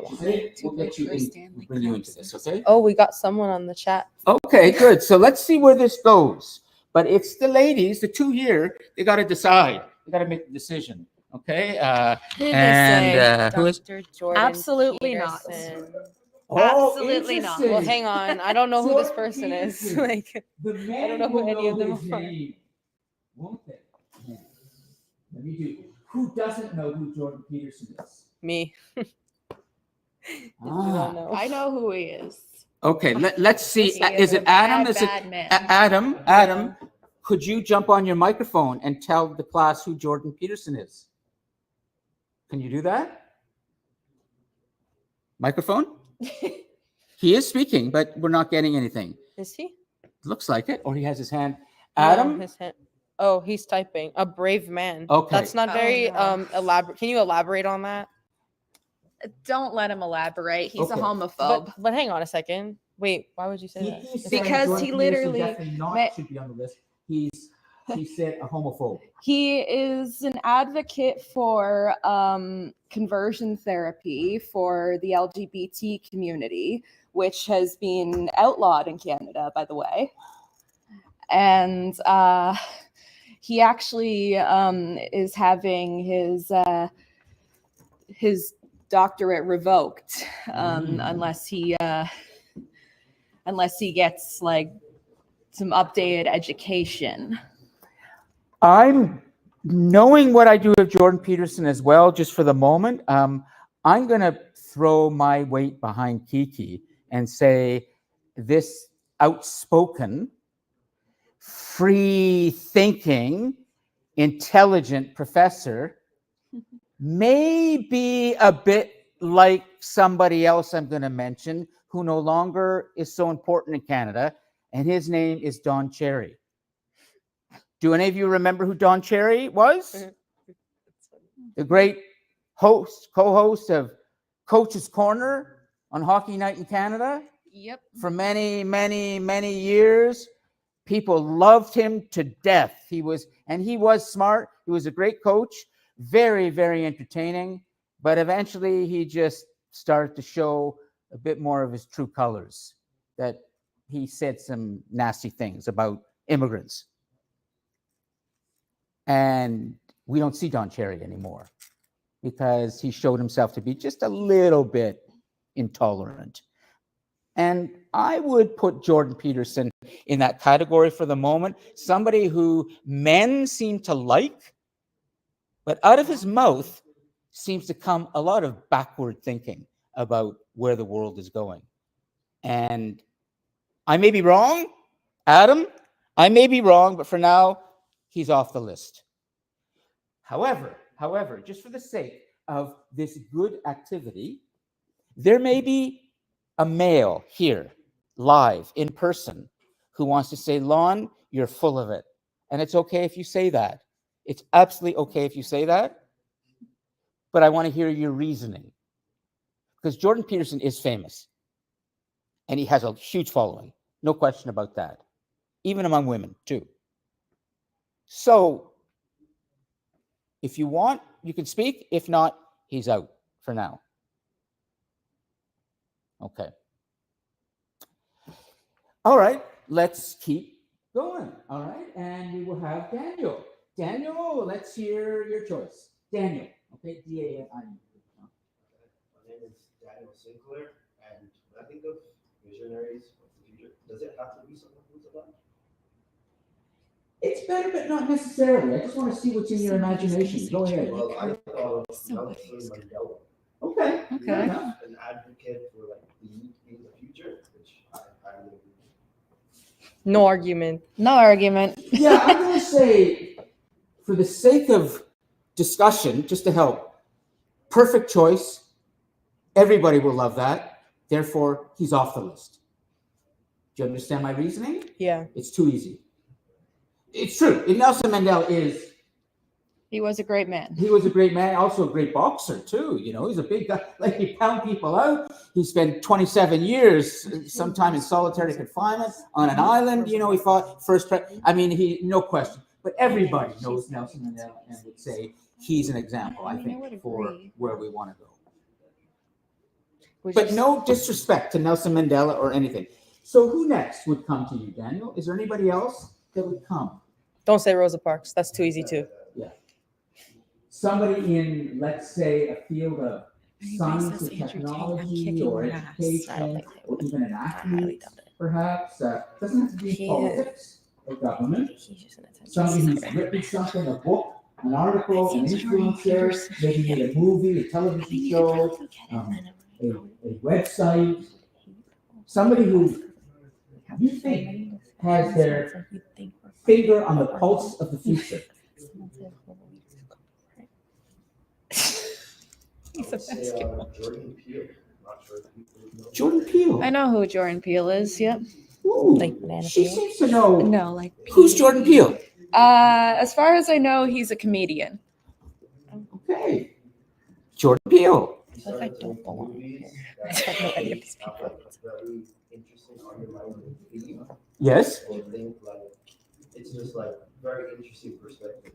We'll get you in, bring you into this, okay? Oh, we got someone on the chat. Okay, good. So let's see where this goes. But it's the ladies, the two here, they got to decide. They got to make the decision, okay? Who is? Dr. Jordan Absolutely not. Peterson. Oh, Absolutely not. interesting. Well, hang on. I don't know who this Jordan person is. Peterson. Like, The men don't know who will any of them his are. name, won't they? Yeah. Let me do. Who doesn't know who Jordan Peterson is? me. Ah. don't know. I know who he is. Okay, let's see. He Is it Adam? Is it bad man. Adam? Adam, could you jump on your microphone and tell the class who Jordan Peterson is? Can you do that? Microphone? He is speaking, but we're not getting anything. Is he? Looks like it, or he has his hand. No, Adam? his hand. Oh, he's typing. A brave man. Okay. That's not Oh, very no. elaborate. Can you elaborate on that? Don't let him elaborate. He's Okay. a homophobe. But hang on a second. Wait, why would you say that? He's Is saying that- Because Jordan he Peterson literally definitely not ma- should be on the list. He said a homophobe. He is an advocate for conversion therapy for the LGBT community, which has been outlawed in Canada, by the way. And he actually is having his doctorate revoked unless he gets like some updated education. I'm knowing what I do of Jordan Peterson as well, just for the moment. I'm going to throw my weight behind Kiki and say this outspoken, free-thinking, intelligent professor may be a bit like somebody else I'm going to mention who no longer is so important in Canada, and his name is Don Cherry. Do any of you remember who Don Cherry was? The great co-host of Coach's Corner on Hockey Night in Canada. Yep. For many, many, many years. People loved him to death. He was smart. He was a great coach, very, very entertaining. But eventually he just started to show a bit more of his true colors, that he said some nasty things about immigrants. And we don't see Don Cherry anymore because he showed himself to be just a little bit intolerant. And I would put Jordan Peterson in that category for the moment, somebody who men seem to like, but out of his mouth seems to come a lot of backward thinking about where the world is going. And I may be wrong, Adam, I may be wrong, but for now, he's off the list. However, just for the sake of this good activity, there may be a male here, live, in person, who wants to say, Lon, you're full of it. And it's okay if you say that. It's absolutely okay if you say that. But I want to hear your reasoning. Because Jordan Peterson is famous. And he has a huge following. No question about that. Even among women, too. So, if you want, you can speak. If not, he's out for now. Okay. All right, let's keep going. All right, and we will have Daniel. Daniel, let's hear your choice. Daniel, okay, D-A-N-I-E. My name is Daniel Sinclair, and when I think of visionaries of the future, does it have to be someone who's alive? It's better, but not necessarily. I just want to see what's in your imagination. Go ahead. Well, I thought of Nelson Mandela. Okay. Okay. An advocate for like the youth in the future, which I really No argument. No argument. Yeah, I'm going to say, for the sake of discussion, just to help, perfect choice. Everybody will love that. Therefore, he's off the list. Do you understand my reasoning? Yeah. It's too easy. It's true. Nelson Mandela He was a great man. he was a great man, also a great boxer too. You know, he's a big guy. Like, he pound people out. He spent 27 years, sometime in solitary confinement on an island. You know, he fought no question. But everybody knows Nelson Mandela and would say he's an example, I I mean, I would think, for agree. where we want to go. Would But you no disrespect to Nelson Mandela or anything. So who next would come to you, Daniel? Is there anybody else that would come? don't say Rosa Parks. That's too easy too. Somebody in, let's say, a field of Everybody science says and Andrew Tate, I'm technology kicking or your ass. I don't education think they or would. even an I highly athlete, doubt it. perhaps. Doesn't have to be He- politics or government. He's just an attention Somebody who's seeker. written something, a book, an article, an That seems very influencer, piercing. maybe made a movie, a I television mean, you could show, probably get it. a website. Somebody who you think has their finger on the pulse of the future. He's a basketball. Jordan Peele. Not sure if people know. Jordan Peele. I know who Jordan Peele is. Yep. Ooh, Like banana she peel? seems to know. No, like Who's Jordan Peele? As far as I know, he's a comedian. Okay. Jordan Peele. He What if I started to don't make belong movies here? that I don't know any of these have, people. like, very interesting underlying theme. Yes. Or think like it's just like very interesting perspective.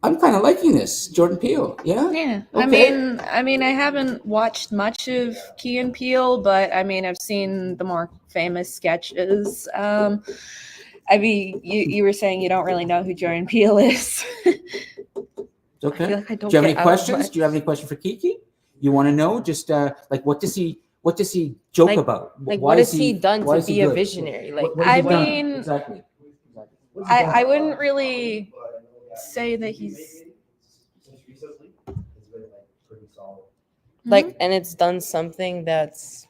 I'm kind of liking this, Jordan Peele. Yeah. Yeah. Okay. I mean, I haven't watched much of Key and Peele, but I mean, I've seen the more famous sketches. I mean, you were saying you don't really know who Jordan Peele is. It's okay. I feel like I don't Do you have get any out questions? much. Do you have any question for Kiki? You want to know just like what does he joke Like- about? Like, Why what is has he done why to is he be a good? visionary? Like, What has he I done? mean, Exactly. What's he done? I wouldn't really say that he's. Since recently, it's been like pretty solid. like, and it's done something that's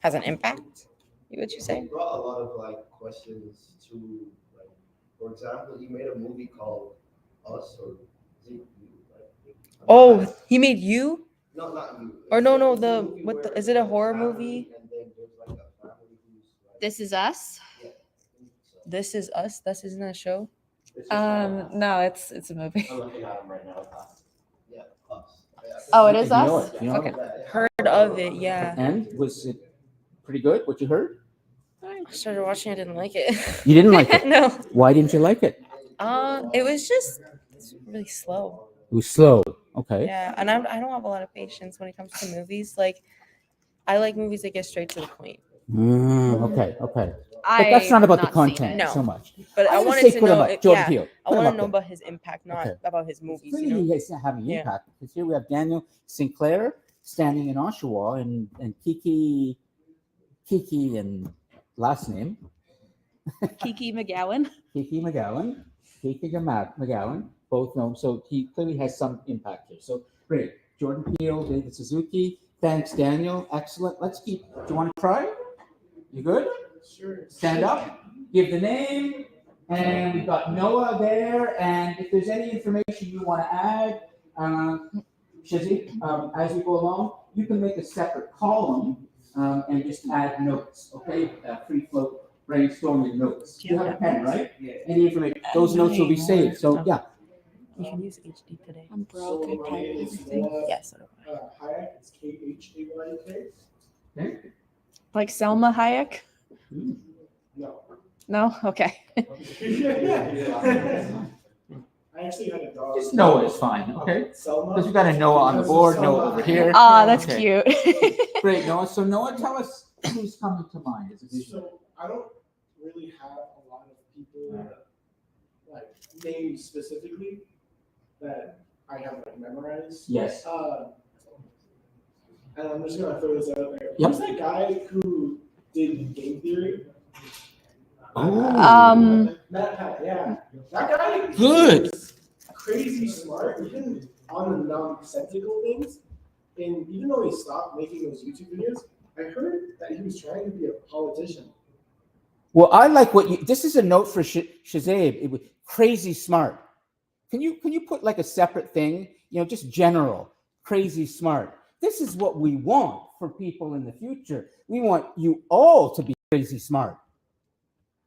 has an impact. Would you He say? brought a lot of like questions to like, for example, he made a movie called Us or is it You? Like, Oh, he made you? no, not you. Or no, It's a the movie what? where Is it a it's horror family movie? And then there's like a family who's like, This Is Us. yeah. So, This Is Us. This isn't a show. it's just No, it's a movie. I'm looking at him right now. Yeah, Us. Oh, it is You know Us. it, you know Okay. it. Heard of it? Yeah. And was it pretty good? What you heard? I started watching. I didn't like it. You didn't like it. No. Why didn't you like it? It was just it's really slow. It was slow. Okay. Yeah, and I don't have a lot of patience when it comes to movies. Like, I like movies that get straight to the point. Okay. Okay. But that's not about the content No. so much. But I I'm gonna wanted say to put him know. up, Jordan Yeah, Peele. I Put him want to up know there. about his impact, not Okay. about his movies. Clearly, You know. he's having Yeah. impact because here we have Daniel Sinclair standing in Oshawa and Kiki and last name Kiki McGowan. Kiki McGowan, both know him. So he clearly has some impact here. So great. Jordan Peele, David Suzuki. Thanks, Daniel. Excellent. Let's keep. Do you want to try? You good? Sure. Stand up. Give the name. And we've got Noah there. And if there's any information you want to add, Shizzy, as we go along, you can make a separate column and just add notes, okay? Free float brainstorming notes. You have a pen, right? Yeah. Any information, those notes will be saved. So yeah. You can use HD today. I'm broke. I'm my tired name of is everything. Noah Yes. Hayek. It's Khayk. Okay. Like Selma Hayek? No. No? Okay. I actually had a dog. Just Noah is fine, okay? Selma. Because we got a Noah on the board, Noah over here. Ah, that's Okay. cute. Great, Noah. So Noah, tell us who's coming to mind as a visionary. So I don't really have a lot of people like names specifically that I have like memorized. Yes. And I'm just gonna throw this out there. Yep. Who's that guy who did game theory? Um, Matt Pat, yeah. That guy Good. is crazy smart, even on the nonsensical things. And even though he stopped making those YouTube videos, I heard that he was trying to be a politician. Well, I like what you. This is a note for Shazab. It was crazy smart. Can you put like a separate thing? You know, just general crazy smart. This is what we want for people in the future. We want you all to be crazy smart.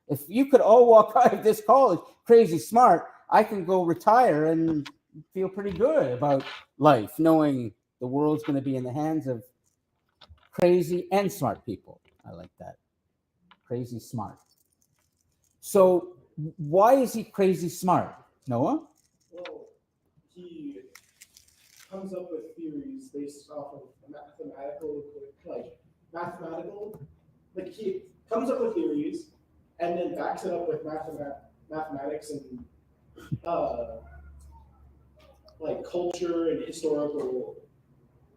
If you could all walk out of this college crazy smart, I can go retire and feel pretty good about life, knowing the world's going to be in the hands of crazy and smart people. I like that. Crazy smart. So why is he crazy smart, Noah? Well, he comes up with theories based off of mathematical, like he comes up with theories and then backs it up with mathematics and like culture and historical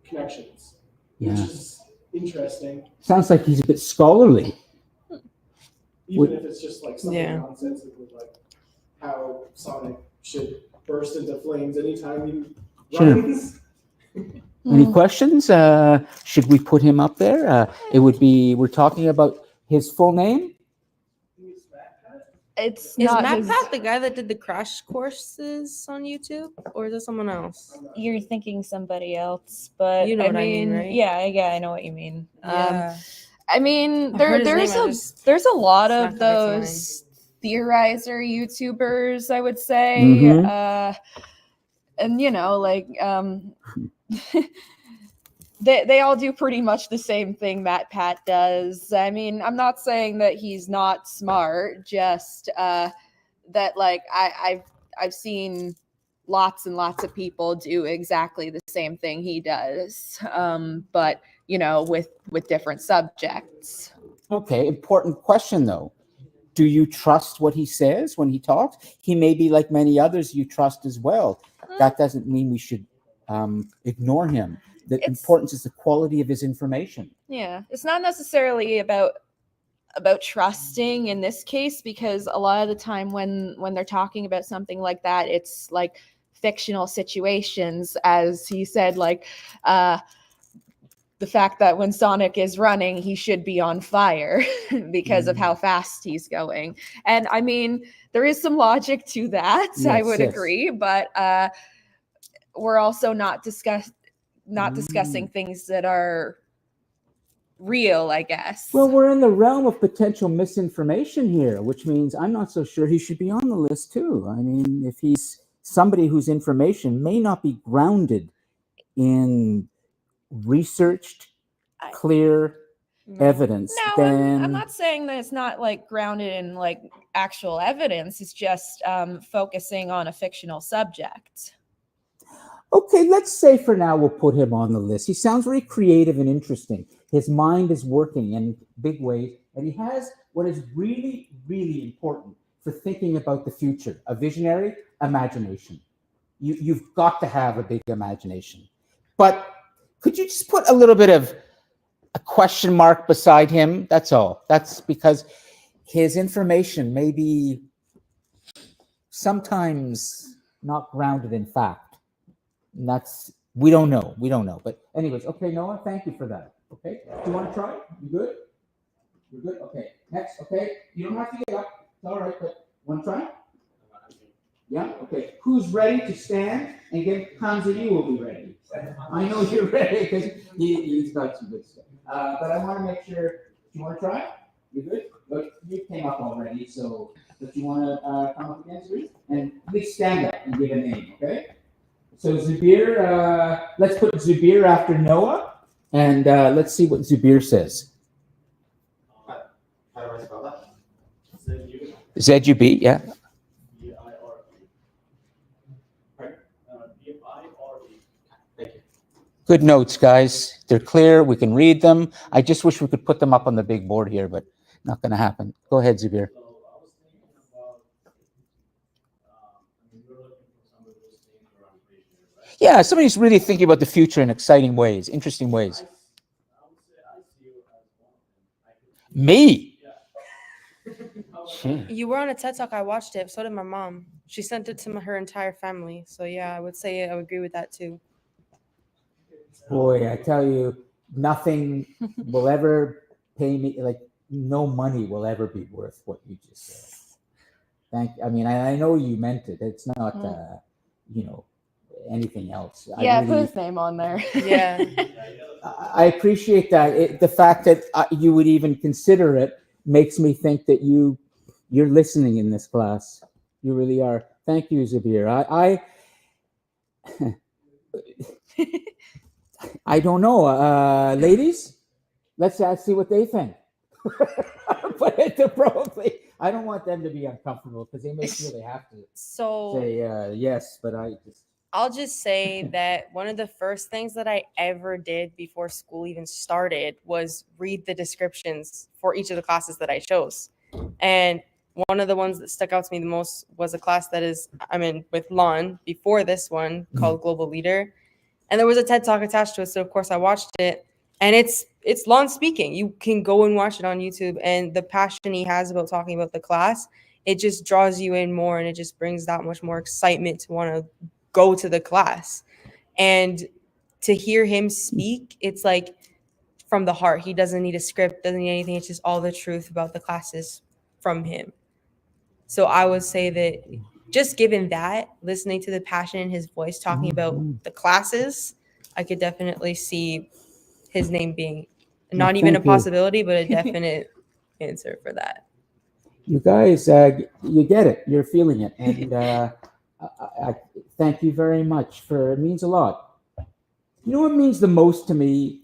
connections, which Yeah. is interesting, Sounds like he's a bit scholarly. even if it's just like something Yeah. nonsensical, like how Sonic should burst into flames anytime he Sure. runs. Any questions? Should we put him up there? It would be, we're talking about his full name? It's Is not Matt his, Pat the guy that did the crash courses on YouTube, or is it someone else? you're thinking somebody else, but You know I what I mean, mean, right? yeah, I know what you mean. Yeah. I mean, I heard his name, there's a lot it's of not coming to mind. those theorizer YouTubers, I would say. Mhm. And you know, like they all do pretty much the same thing Matt Pat does. I mean, I'm not saying that he's not smart, just that like I've seen lots and lots of people do exactly the same thing he does, but you know, with different subjects. Okay, important question though. Do you trust what he says when he talks? He may be like many others you trust as well. That doesn't mean we should ignore him. The It's- importance is the quality of his information. Yeah, it's not necessarily about trusting in this case, because a lot of the time when they're talking about something like that, it's like fictional situations, as he said, like the fact that when Sonic is running, he should be on fire because of how fast he's going. And I mean, there is some logic to that. I Yes, would yes. agree, but we're also not discussing things that are real, I guess. Well, we're in the realm of potential misinformation here, which means I'm not so sure he should be on the list too. I mean, if he's somebody whose information may not be grounded in researched, clear evidence, No, then I'm not saying that it's not like grounded in like actual evidence. It's just focusing on a fictional subject. okay, let's say for now we'll put him on the list. He sounds very creative and interesting. His mind is working in big ways, and he has what is really, really important for thinking about the future: a visionary imagination. You've got to have a big imagination. But could you just put a little bit of a question mark beside him? That's all. That's because his information may be sometimes not grounded in fact. And that's, we don't know. But anyways, okay, Noah, thank you for that. Okay, do you want to try? You good? You're good? Okay, next, okay. You don't have to get up. It's all right, but want to try? Yeah, okay. Who's ready to stand? And again, Hamza, you will be ready. I know you're ready because he's got some good stuff. But I want to make sure, do you want to try? You good? But you came up already, so if you want to come up against me, and please stand up and give a name, okay? So Zubir, let's put Zubir after Noah, and let's see what Zubir says. How do I spell that? Z-U-B, yeah. Thank you. Good notes, guys. They're clear. We can read them. I just wish we could put them up on the big board here, but not going to happen. Go ahead, Zubir. So I was thinking about, I mean, we're looking for some of those things around visionary, right? Yeah, somebody's really thinking about the future in exciting ways, interesting ways. I would say I see you as one of them. I could see Me? Yeah. You were on a TED Talk. I watched it. So did my mom. She sent it to her entire family. So yeah, I would say I would agree with that too. Boy, I tell you, nothing will ever pay me, like no money will ever be worth what you just said. I mean, I know you meant it. It's not, anything else. Yeah, I put really, his name on there. Yeah. I appreciate that. The fact that you would even consider it makes me think that you're listening in this class. You really are. Thank you, Zubir. I don't know. Ladies, let's see what they think. But probably, I don't want them to be uncomfortable because they may feel they have to So say yes, but I just. I'll just say that one of the first things that I ever did before school even started was read the descriptions for each of the classes that I chose. And one of the ones that stuck out to me the most was a class that I'm in with Lon before this one called Global Leader. And there was a TED Talk attached to it. So of course I watched it. And it's Lon speaking. You can go and watch it on YouTube. And the passion he has about talking about the class, it just draws you in more, and it just brings that much more excitement to want to go to the class. And to hear him speak, it's like from the heart. He doesn't need a script, doesn't need anything. It's just all the truth about the classes from him. So I would say that just given that, listening to the passion in his voice talking about the classes, I could definitely see his name being not even a thank you. possibility, but a definite answer for that. You guys, you get it. You're feeling it, and I thank you very much. It means a lot. You know what means the most to me,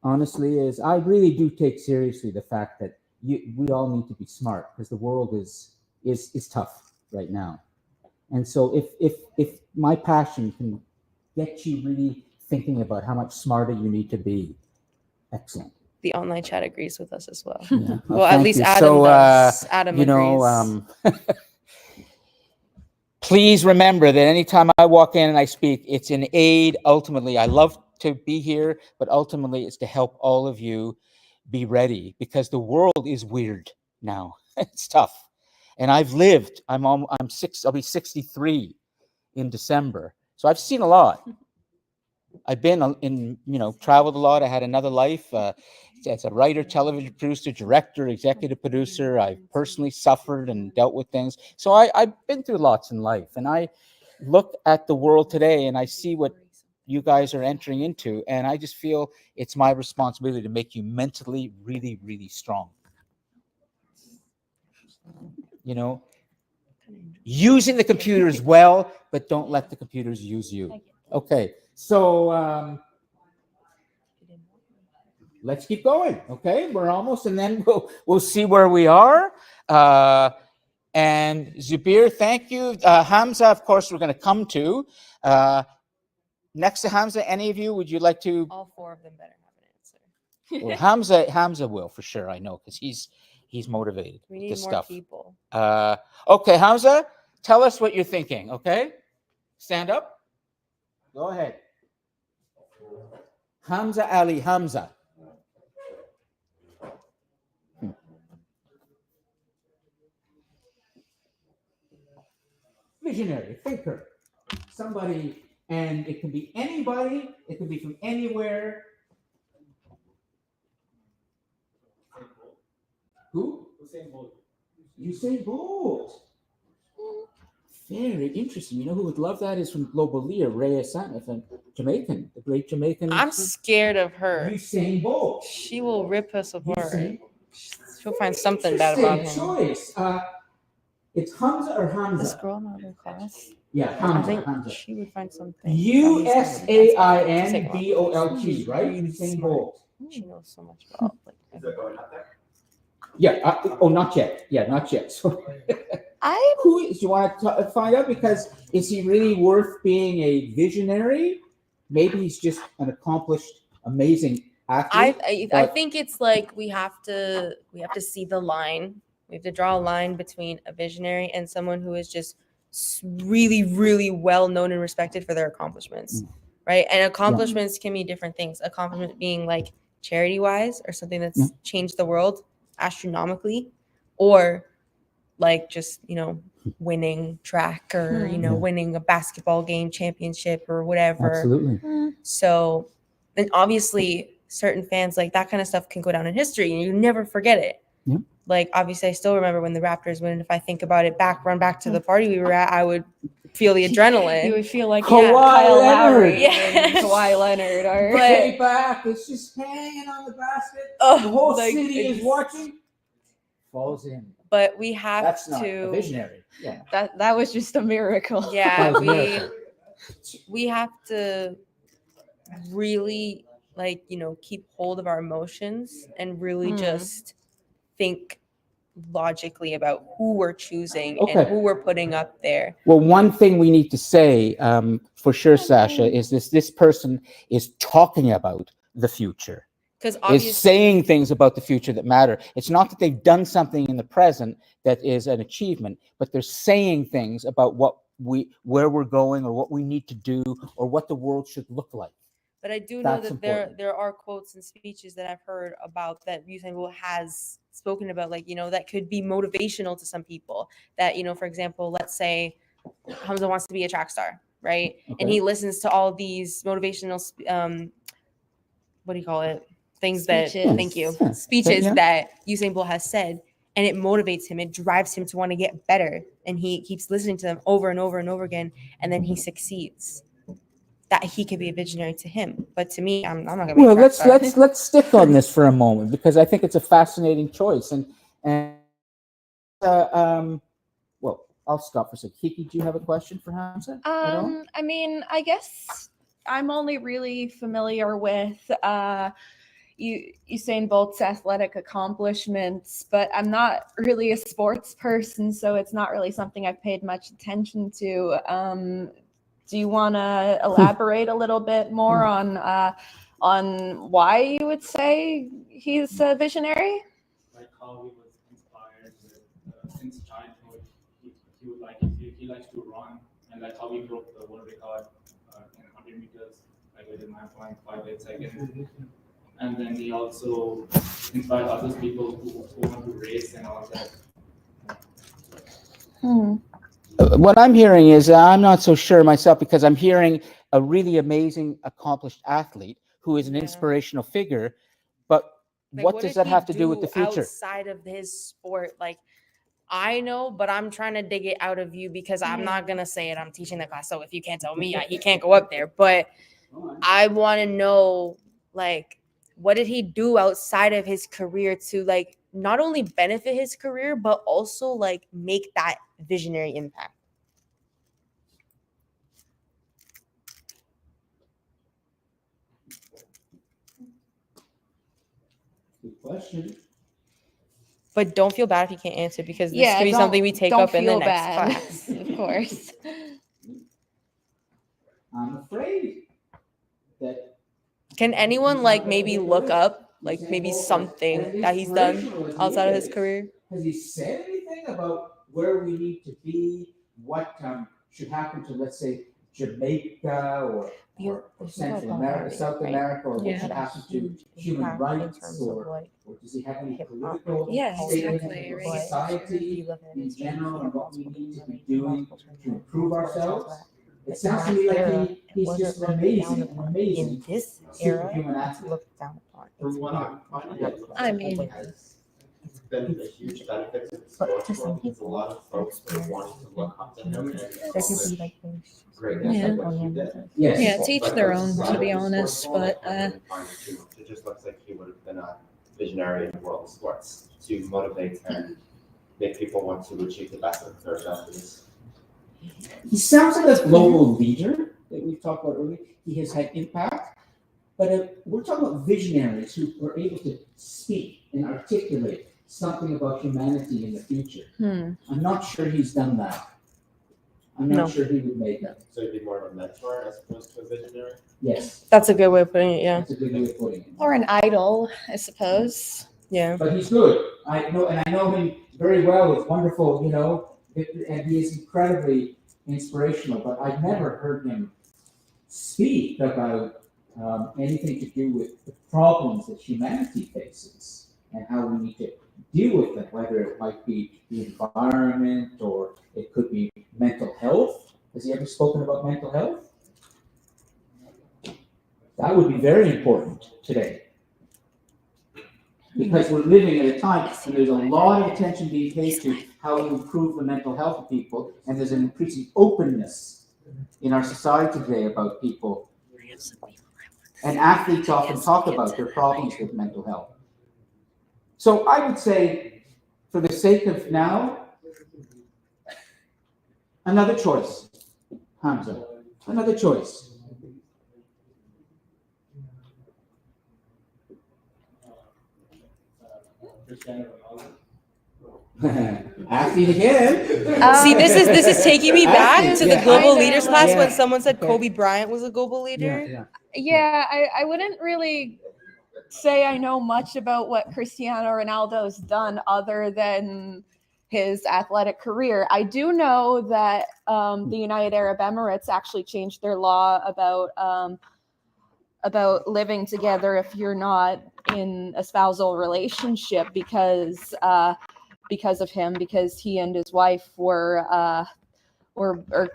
honestly, is I really do take seriously the fact that we all need to be smart, because the world is tough right now. And so if my passion can get you really thinking about how much smarter you need to be, excellent. The online chat agrees with us as well. Yeah. Well, at thank least you. Adam So, does. Adam you agrees. know, please remember that anytime I walk in and I speak, it's an aid. Ultimately, I love to be here, but ultimately it's to help all of you be ready, because the world is weird now. It's tough. And I've lived, I'm 6, I'll be 63 in December. So I've seen a lot. I've been in, traveled a lot. I had another life as a writer, television producer, director, executive producer. I've personally suffered and dealt with things. So I've been through lots in life. And I look at the world today and I see what you guys are entering into. And I just feel it's my responsibility to make you mentally really, really strong. Using the computers well, but don't let the computers use you. Okay, so let's keep going. Okay, we're almost, and then we'll see where we are. And Zubir, thank you. Hamza, of course, we're going to come to. Next to Hamza, any of you, would you like to? All four of them better have an answer. Well, Hamza will for sure. I know, because he's motivated. We need this more stuff. people. Okay, Hamza, tell us what you're thinking. Okay, stand up. Go ahead. Hamza Ali Hamza. Visionary, thinker, somebody, and it can be anybody, it can be from anywhere. Who? Usain Bolt. Very interesting. You know who would love that is from Global Leader, Rhea Santana, from Jamaican, the great Jamaican. I'm scared of her. Usain Bolt. She will rip us apart. Usain. She'll find something bad about him. Choice. It's Hamza or Hamza? This girl in my other class. Yeah, I think Hamza. she would find something. USAINBOLT, right? Usain Bolt. She knows so much about Is that going out there? Yeah. Not yet. Yeah, not yet. So, who is? You want to find out? Because is he really worth being a visionary? Maybe he's just an accomplished, amazing athlete. I think it's like we have to see the line. We have to draw a line between a visionary and someone who is just really, really well known and respected for their accomplishments, right? And accomplishments can be different things. Accomplishment being like charity-wise or something that's changed the world astronomically, or like just, winning track or, winning a basketball game championship or whatever. Absolutely. So, and obviously certain fans, like that kind of stuff can go down in history and you never forget it. Yeah. Like, obviously I still remember when the Raptors win. And if I think about it run back to the party we were at, I would feel the adrenaline. You would feel like Kawhi Kyle Lowry Leonard. and Kawhi Leonard are Way back, it's just hanging on the basket. Oh, the whole like, city is watching. Falls in. But we have That's to. not a visionary. Yeah. that was just a miracle. Yeah, That was a miracle. we have to really keep hold of our emotions and really just think logically about who we're choosing Okay. and who we're putting up there. Well, one thing we need to say for sure, Sasha, is this person is talking about the future, Because is obviously, saying things about the future that matter. It's not that they've done something in the present that is an achievement, but they're saying things about where we're going or what we need to do or what the world should look like. but I do know That's that important. there are quotes and speeches that I've heard about that Usain Bolt has spoken about, like, that could be motivational to some people. That, for example, let's say Hamza wants to be a track star, right? And Okay. he listens to all these motivational, what do you call it? Things that, Speeches. thank you, Yeah. speeches Yeah. that Usain Bolt has said, and it motivates him. It drives him to want to get better, and he keeps listening to them over and over and over again, and then he succeeds. That he could be a visionary to him, but to me, I'm not gonna be. Well, a track star. let's stick on this for a moment because I think it's a fascinating choice. And well, I'll stop for a second. Kiki, do you have a question for Hamza? at all? I mean, I guess I'm only really familiar with Usain Bolt's athletic accomplishments, but I'm not really a sports person, so it's not really something I've paid much attention to. Do you want to elaborate a little bit more on why you would say he's a visionary? Like how he was inspired with, since childhood. He would like he likes to run, and like how he broke the world record in 100 meters, like within 9.58 seconds. And then he also inspired other people who want to race and all that. What I'm hearing is I'm not so sure myself because I'm hearing a really amazing, accomplished athlete who is an Yeah. inspirational figure. But Like, what does did that he have to do with the do future? outside of his sport? Like, I know, but I'm trying to dig it out of you because I'm not gonna say it. I'm teaching the class, so if you can't tell me, he can't go up there. But I want to know, like, what did he do outside of his career to, like, not only benefit his career but also like make that visionary impact? Good question. But don't feel bad if you can't answer because this Yeah, could be something we take don't up in the feel next bad, class. of course. I'm afraid that Can anyone like maybe look up like maybe something that he's done outside of his career? has he said anything about where we need to be, what should happen to, let's say, Jamaica or Central America, South America, or what should happen to human rights, or does he have any political Yeah, statement exactly, for right. society in general and what we need to be doing to improve ourselves? It sounds to me like he's just an amazing In this era, superhuman it's athlete. looked down upon. From what I'm finding, it looks I like mean- it has been a huge benefit to the But sports to some world because a people, lot of folks are wanting to look up to him and There could accomplish be like things. greatness Yeah. like what he did. Yes. Yeah, to each But their the own, to society be of the honest. sports world, But I don't really find it too much. It just looks like he would have been a visionary in the world of sports to motivate and make people want to achieve the best of their abilities. He sounds like a global leader that we've talked about earlier. He has had impact, but we're talking about visionaries who are able to speak and articulate something about humanity in the future. I'm not sure he's done that. I'm not No. sure he would make that. So he'd be more of a mentor as opposed to a visionary. Yes, That's a good way of putting it. Yeah. that's a good way of putting it. or an idol, I suppose. Yeah. But he's good. I know him very well. It's wonderful, and he is incredibly inspirational. But I've never heard him speak about anything to do with the problems that humanity faces and how we need to deal with them, whether it might be the environment or it could be mental health. Has he ever spoken about mental health? That would be very important today. Because we're living at a time when there's a lot of attention being paid to how to improve the mental health of people, and there's an increasing openness in our society today about people. And athletes often talk about their problems with mental health. So I would say, for the sake of now, another choice, Hamza, another choice. Cristiano Ronaldo. Ask it again. See, this is taking me back to the Yeah, global I leaders know. class Yeah. when someone said Okay. Kobe Bryant was a global leader. Yeah, I wouldn't really say I know much about what Cristiano Ronaldo's done other than his athletic career. I do know that the United Arab Emirates actually changed their law about living together if you're not in a spousal relationship because of him, because he and his wife were or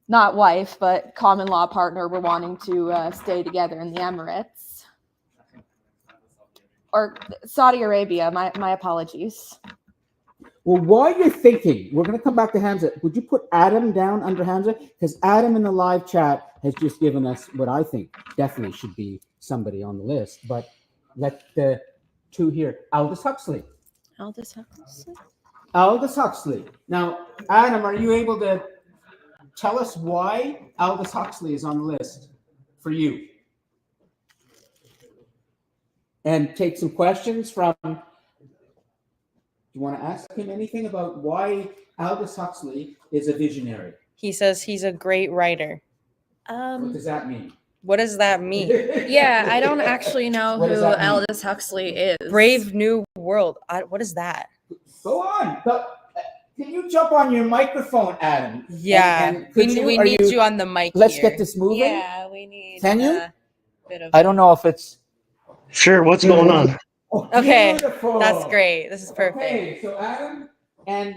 not wife but common law partner were wanting to stay together in the Emirates or Saudi Arabia. My apologies. Well, while you're thinking, we're going to come back to Hamza. Would you put Adam down under Hamza? Because Adam in the live chat has just given us what I think definitely should be somebody on the list. But let the two here. Aldous Huxley. Aldous Huxley. Aldous Huxley. Now, Adam, are you able to tell us why Aldous Huxley is on the list for you? And take some questions from... You want to ask him anything about why Aldous Huxley is a visionary? He says he's a great writer. What does that mean? What does that mean? Yeah, I don't actually know What does who that mean? Aldous Huxley is. Brave New World. What is that? Go on. Can you jump on your microphone, Adam? Yeah, And we could need you on the mic. Let's here. get this moving. Yeah, we need. Can you? a bit of. I don't know if it's... Sure, what's going on? Oh, Okay, beautiful. that's great. This is perfect. Okay, so Adam and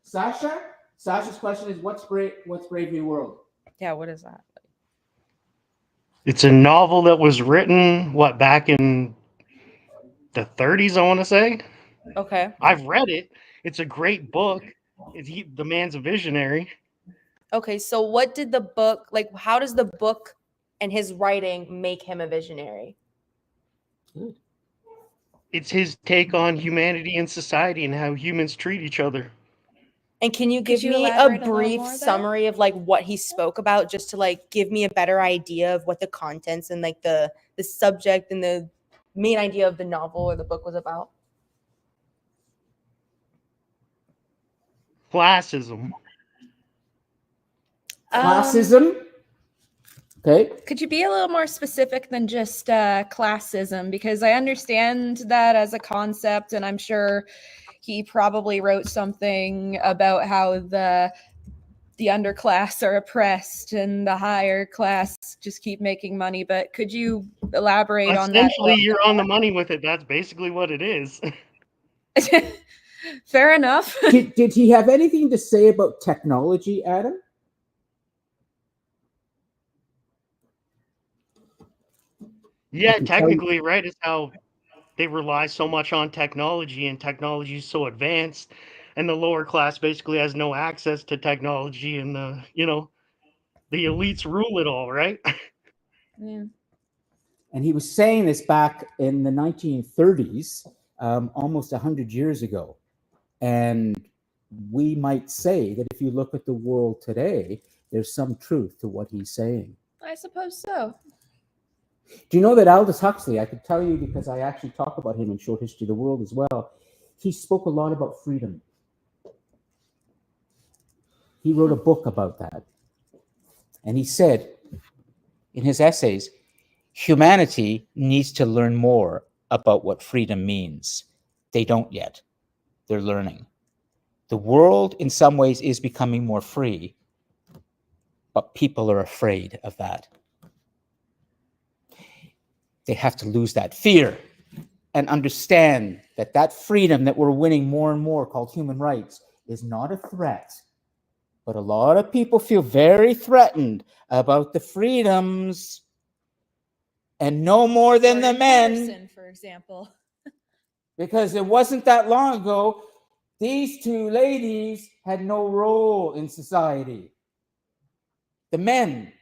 Sasha. Sasha's question is, what's Brave New World? Yeah, what is that? It's a novel that was written, back in the 30s, I want to say. Okay. I've read it. It's a great book. The man's a visionary. Okay, so what did the book, like, how does the book and his writing make him a visionary? It's his take on humanity and society and how humans treat each other. And can you give you me a elaborate a little brief more there? summary of like what he spoke about, just to like give me a better idea of what the contents and like the subject and the main idea of the novel or the book was about? Classism. Classism. Okay. Could you be a little more specific than just classism? Because I understand that as a concept, and I'm sure he probably wrote something about how the underclass are oppressed and the higher class just keep making money. But could you elaborate on that? Essentially, you're on the money with it. That's basically what it is. Fair enough. Did he have anything to say about technology, Adam? Yeah, technically, right? It's how they rely so much on technology, and technology is so advanced, and the lower class basically has no access to technology, and the elites rule it all, right? Yeah. And he was saying this back in the 1930s, almost 100 years ago. And we might say that if you look at the world today, there's some truth to what he's saying. I suppose so. Do you know that Aldous Huxley, I could tell you because I actually talk about him in Short History of the World as well, he spoke a lot about freedom. He wrote a book about that. And he said in his essays, humanity needs to learn more about what freedom means. They don't yet. They're learning. The world in some ways is becoming more free, but people are afraid of that. They have to lose that fear and understand that that freedom that we're winning more and more, called human rights, is not a threat. But a lot of people feel very threatened about the freedoms, and no more than the men. For example. Because it wasn't that long ago, these two ladies had no role in society. The men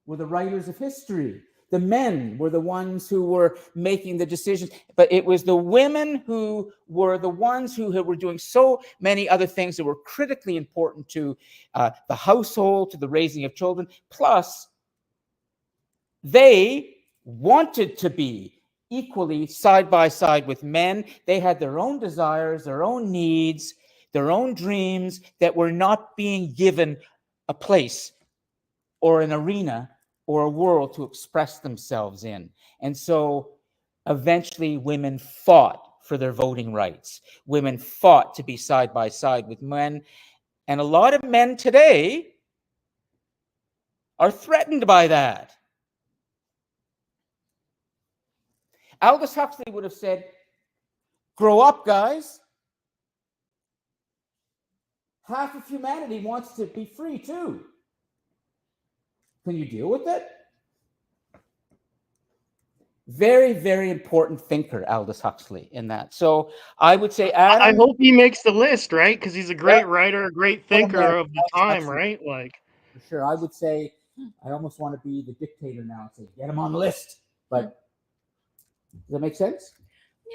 were the writers of history. The men were the ones who were making the decisions, but it was the women who were the ones who were doing so many other things that were critically important to the household, to the raising of children. Plus, they wanted to be equally side by side with men. They had their own desires, their own needs, their own dreams that were not being given a place or an arena or a world to express themselves in. And so eventually women fought for their voting rights. Women fought to be side by side with men. And a lot of men today are threatened by that. Aldous Huxley would have said, grow up, guys. Half of humanity wants to be free too. Can you deal with it? Very, very important thinker, Aldous Huxley, in that. So I would say, Adam. I hope he makes the list, right? Because he's a great writer, a great thinker of the time, right? Like, for sure, I would say, I almost want to be the dictator now and say, get him on the list. But does that make sense?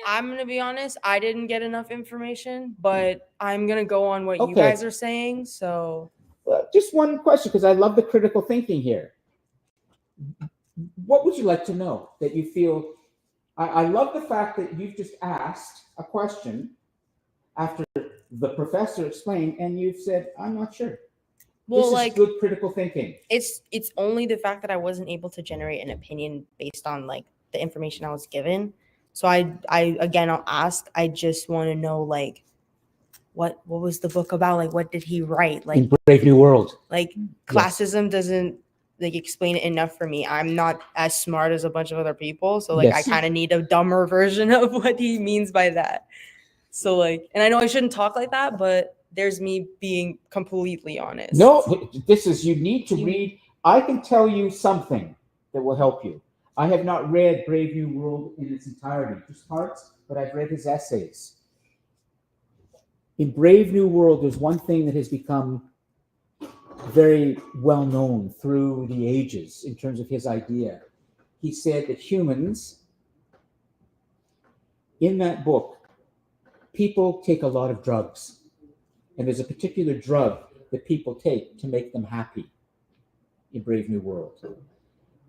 I'm going to be honest, I didn't get enough information, but I'm going to go on what you guys are saying. So just one question, because I love the critical thinking here. What would you like to know that you feel? I love the fact that you've just asked a question after the professor explained, and you've said, I'm not sure. Well, this is good critical thinking. It's only the fact that I wasn't able to generate an opinion based on like the information I was given. So I again, I'll ask. I just want to know, like, what was the book about? Like, what did he write? Like, in Brave New World. Like, classism doesn't like explain it enough for me. I'm not as smart as a bunch of other people, so like I kind of need a dumber version of what he means by that. So like, and I know I shouldn't talk like that, but there's me being completely honest. No, this is, you need to read. I can tell you something that will help you. I have not read Brave New World in its entirety, just parts, but I've read his essays. In Brave New World, there's one thing that has become very well known through the ages in terms of his idea. He said that humans, in that book, people take a lot of drugs. And there's a particular drug that people take to make them happy in Brave New World.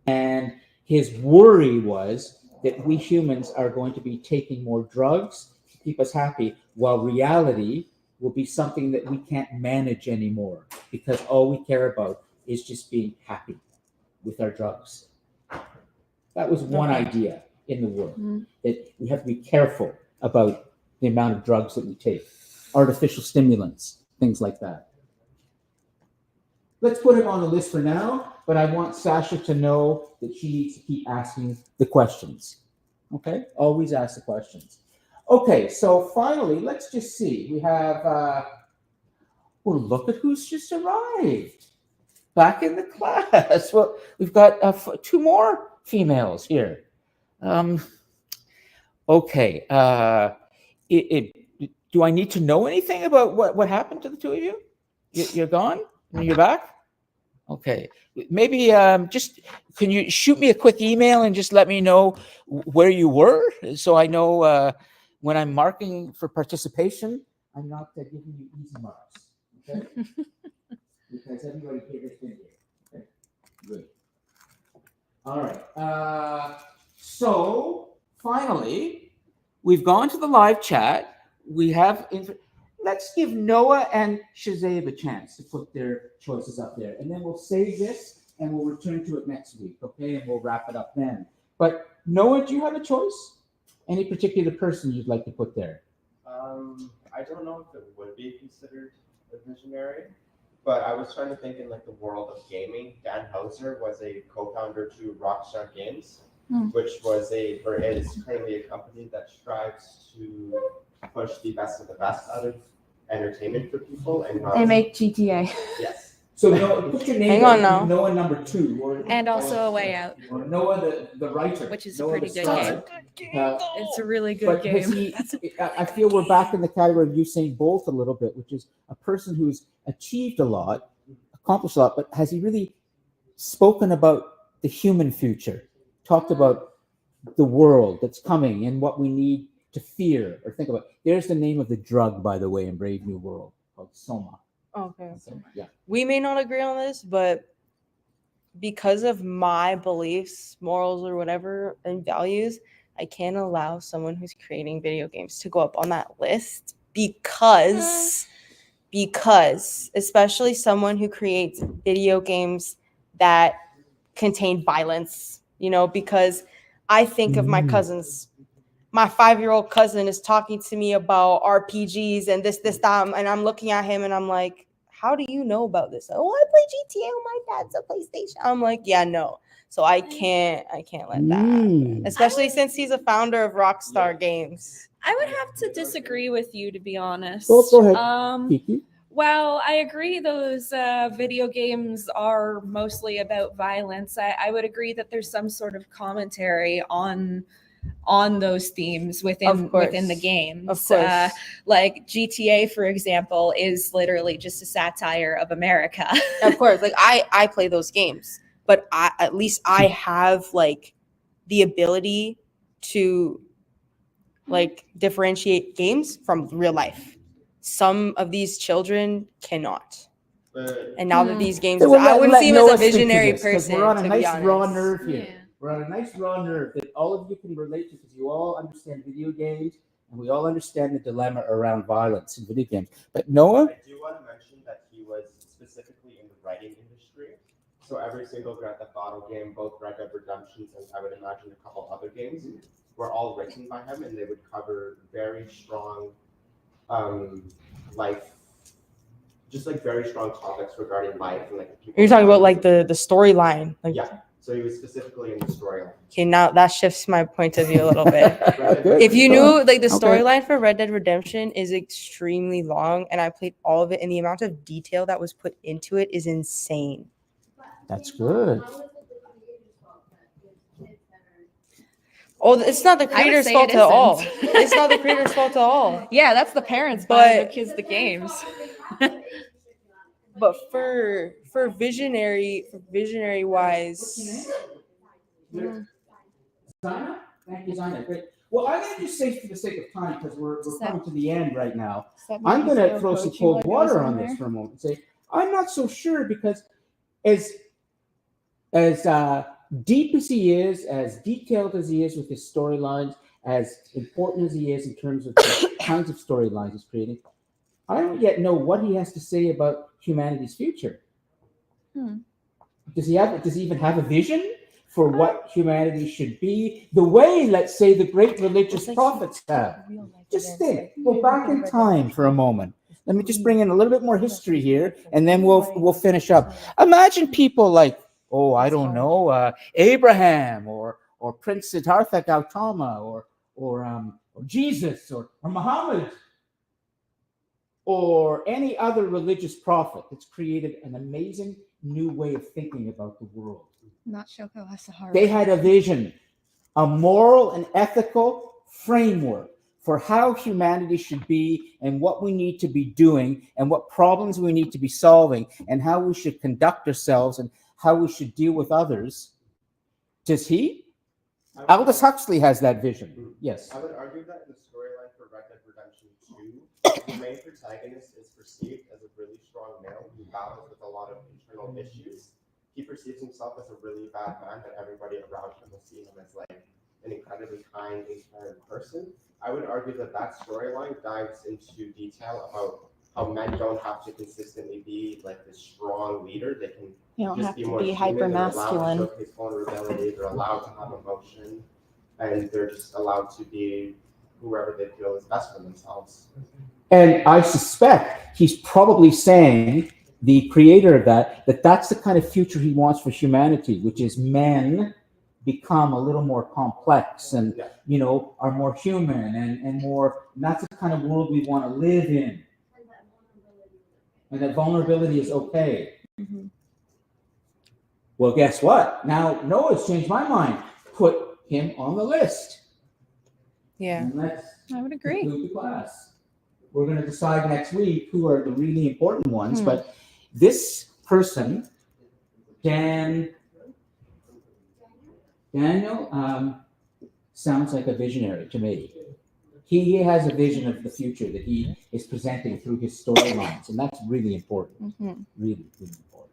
And his worry was that we humans are going to be taking more drugs to keep us happy, while reality will be something that we can't manage anymore, because all we care about is just being happy with our drugs. That was one idea in the world, that we have to be careful about the amount of drugs that we take, artificial stimulants, things like that. Let's put him on the list for now, but I want Sasha to know that she needs to keep asking the questions. Okay? Always ask the questions. Okay, so finally, let's just see. We have, well, look at who's just arrived. Back in the class. Well, we've got 2 more females here. Okay. Do I need to know anything about what happened to the 2 of you? You're gone? You're back? Okay. Maybe just, can you shoot me a quick email and just let me know where you were, so I know when I'm marking for participation, I'm not giving you easy marks. Okay? Because everybody here has been here. Okay? Good. All right. So finally, we've gone to the live chat. We have, let's give Noah and Shazab a chance to put their choices up there. And then we'll save this and we'll return to it next week, okay? And we'll wrap it up then. But Noah, do you have a choice? Any particular person you'd like to put there? I don't know if it would be considered a visionary, but I was trying to think in like the world of gaming. Dan Houser was a co-founder to Rockstar Games, which is currently a company that strives to push the best of the best out of entertainment for people. And they make GTA. Yes. So Noah, put your name. Hang on now. Noah number 2, And also A Way Out, or Noah the writer, which is Noah a pretty good star. game. It's a really good But game. I feel we're back in the category of Usain Bolt a little bit, which is a person who's achieved a lot, accomplished a lot, but has he really spoken about the human future? Talked about the world that's coming and what we need to fear or think about. There's the name of the drug, by the way, in Brave New World, called Soma. Okay. So, yeah. We may not agree on this, but because of my beliefs, morals, or whatever, and values, I can't allow someone who's creating video games to go up on that list because especially someone who creates video games that contain violence, you know, because I think of my cousins. My 5-year-old cousin is talking to me about RPGs and this, that, and I'm looking at him and I'm like, how do you know about this? Oh, I play GTA on my dad's a PlayStation. I'm like, yeah, no. So I can't let that happen. Especially since he's a founder of Rockstar Games. I would have to disagree with you, to be honest. Go ahead. Kiki. Well, I agree those video games are mostly about violence. I would agree that there's some sort of commentary on those themes within the games. Of course. Like GTA, for example, is literally just a satire of America. Of course. Like I play those games, but at least I have like the ability to like differentiate games from real life. Some of these children cannot. And now that these games, I wouldn't see him as a visionary person. We're on a to be nice raw honest. nerve here. Yeah. We're on a nice raw nerve that all of you can relate to because you all understand video games and we all understand the dilemma around violence in video games. But Noah? I do want to mention that he was specifically in the writing industry. So every single Grand Theft Auto game, both Red Dead Redemptions and I would imagine a couple other games, were all written by him, and they would cover very strong, life, just like very strong topics regarding life and like. You're talking about like the storyline. Like, yeah. So he was specifically in the storyline. Okay, now that shifts my point of view a little bit. Good. If you knew, like the Okay. storyline for Red Dead Redemption is extremely long, and I played all of it, and the amount of detail that was put into it is insane. That's good. Oh, it's not the creator's say fault it at all. isn't. It's not the creator's fault at all. Yeah, that's the parents But- buying their kids the games. But for visionary wise, Zana? Thank you, Zana. Great. Well, I'm going to just say for the sake of time, because we're coming to the end right now, I'm going to throw some cold water on this for a moment and say, I'm not so sure because as deep as he is, as detailed as he is with his storylines, as important as he is in terms of the kinds of storylines he's creating, I don't yet know what he has to say about humanity's future. Does he even have a vision for what humanity should be? The way, let's say, the great religious prophets have. Just think, go back in time for a moment. Let me just bring in a little bit more history here, and then we'll finish up. Imagine people like, oh, I don't know, Abraham or Prince Siddhartha Gautama or Jesus or Muhammad or any other religious prophet that's created an amazing new way of thinking about the world. Not Shoko Asahara. They had a vision, a moral and ethical framework for how humanity should be and what we need to be doing and what problems we need to be solving and how we should conduct ourselves and how we should deal with others. Does he? Aldous Huxley has that vision. Yes. I would argue that in the storyline for Red Dead Redemption 2, the main protagonist is perceived as a really strong male who battles with a lot of internal issues. He perceives himself as a really bad man, but everybody around him will see him as like an incredibly kind, inspiring person. I would argue that that storyline dives into detail about how men don't have to consistently be like this strong leader. They can you don't just have be to more be human. hyper They're allowed to masculine. showcase vulnerability. They're allowed to have emotion, and they're just allowed to be whoever they feel is best for themselves. And I suspect he's probably saying, the creator of that that's the kind of future he wants for humanity, which is men become a little more complex and, you know, are more human and more, and that's the kind of world we want to live in. And that vulnerability is okay. Mm-hmm. Well, guess what? Now Noah's changed my mind. Put him on the list. Yeah. And let's I would agree. conclude the class. We're going to decide next week who are the really important ones, but this person, Daniel, sounds like a visionary to me. He has a vision of the future that he is presenting through his storylines, and that's really important. Really, really important.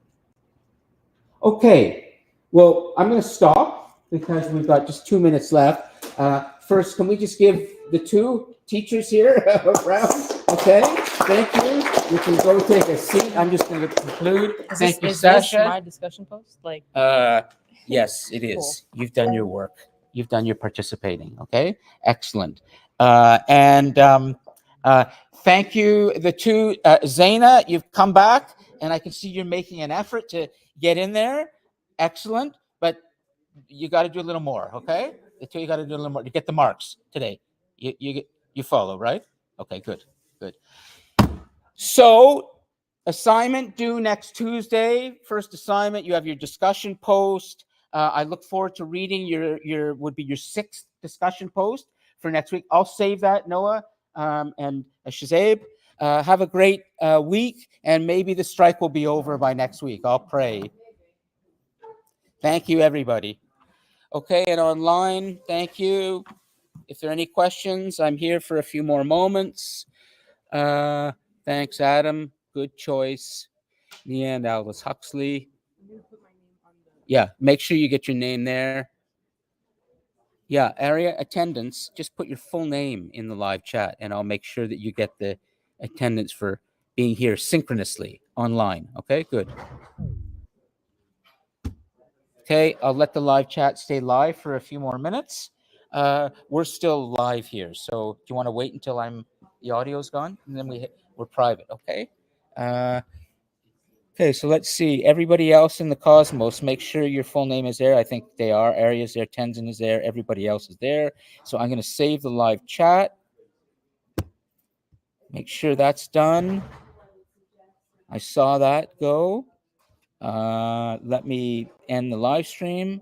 Okay, well, I'm going to stop because we've got just 2 minutes left. first, can we just give the two teachers here a round? Okay, thank you. You can go take a seat. I'm just going to conclude. Thank you, Is this Sasha. my discussion post? Like, Yes, it is. Cool. You've done your work. You've done your participating. Okay, excellent. And thank you, the two. Zaina, you've come back, and I can see you're making an effort to get in there. Excellent, but you got to do a little more. Okay, the two you got to do a little more to get the marks today. You follow, right? Okay, good. So, assignment due next Tuesday. First assignment, you have your discussion post. I look forward to reading your would be your 6th discussion post for next week. I'll save that, Noah and Shazab. Have a great week, and maybe the strike will be over by next week. I'll pray. Thank you, everybody. Okay, and online, thank you. If there are any questions, I'm here for a few more moments. Thanks, Adam. Good choice. Nia and Aldous Huxley. Yeah, make sure you get your name there. Yeah, area attendance. Just put your full name in the live chat, and I'll make sure that you get the attendance for being here synchronously online. Okay, good. Okay, I'll let the live chat stay live for a few more minutes. We're still live here, so do you want to wait until the audio's gone, and then we're private? Okay. Okay, so let's see. Everybody else in the Cosmos, make sure your full name is there. I think they are. Aria's there, Tenzin is there, everybody else is there. So I'm going to save the live chat. Make sure that's done. I saw that go. Let me end the live stream.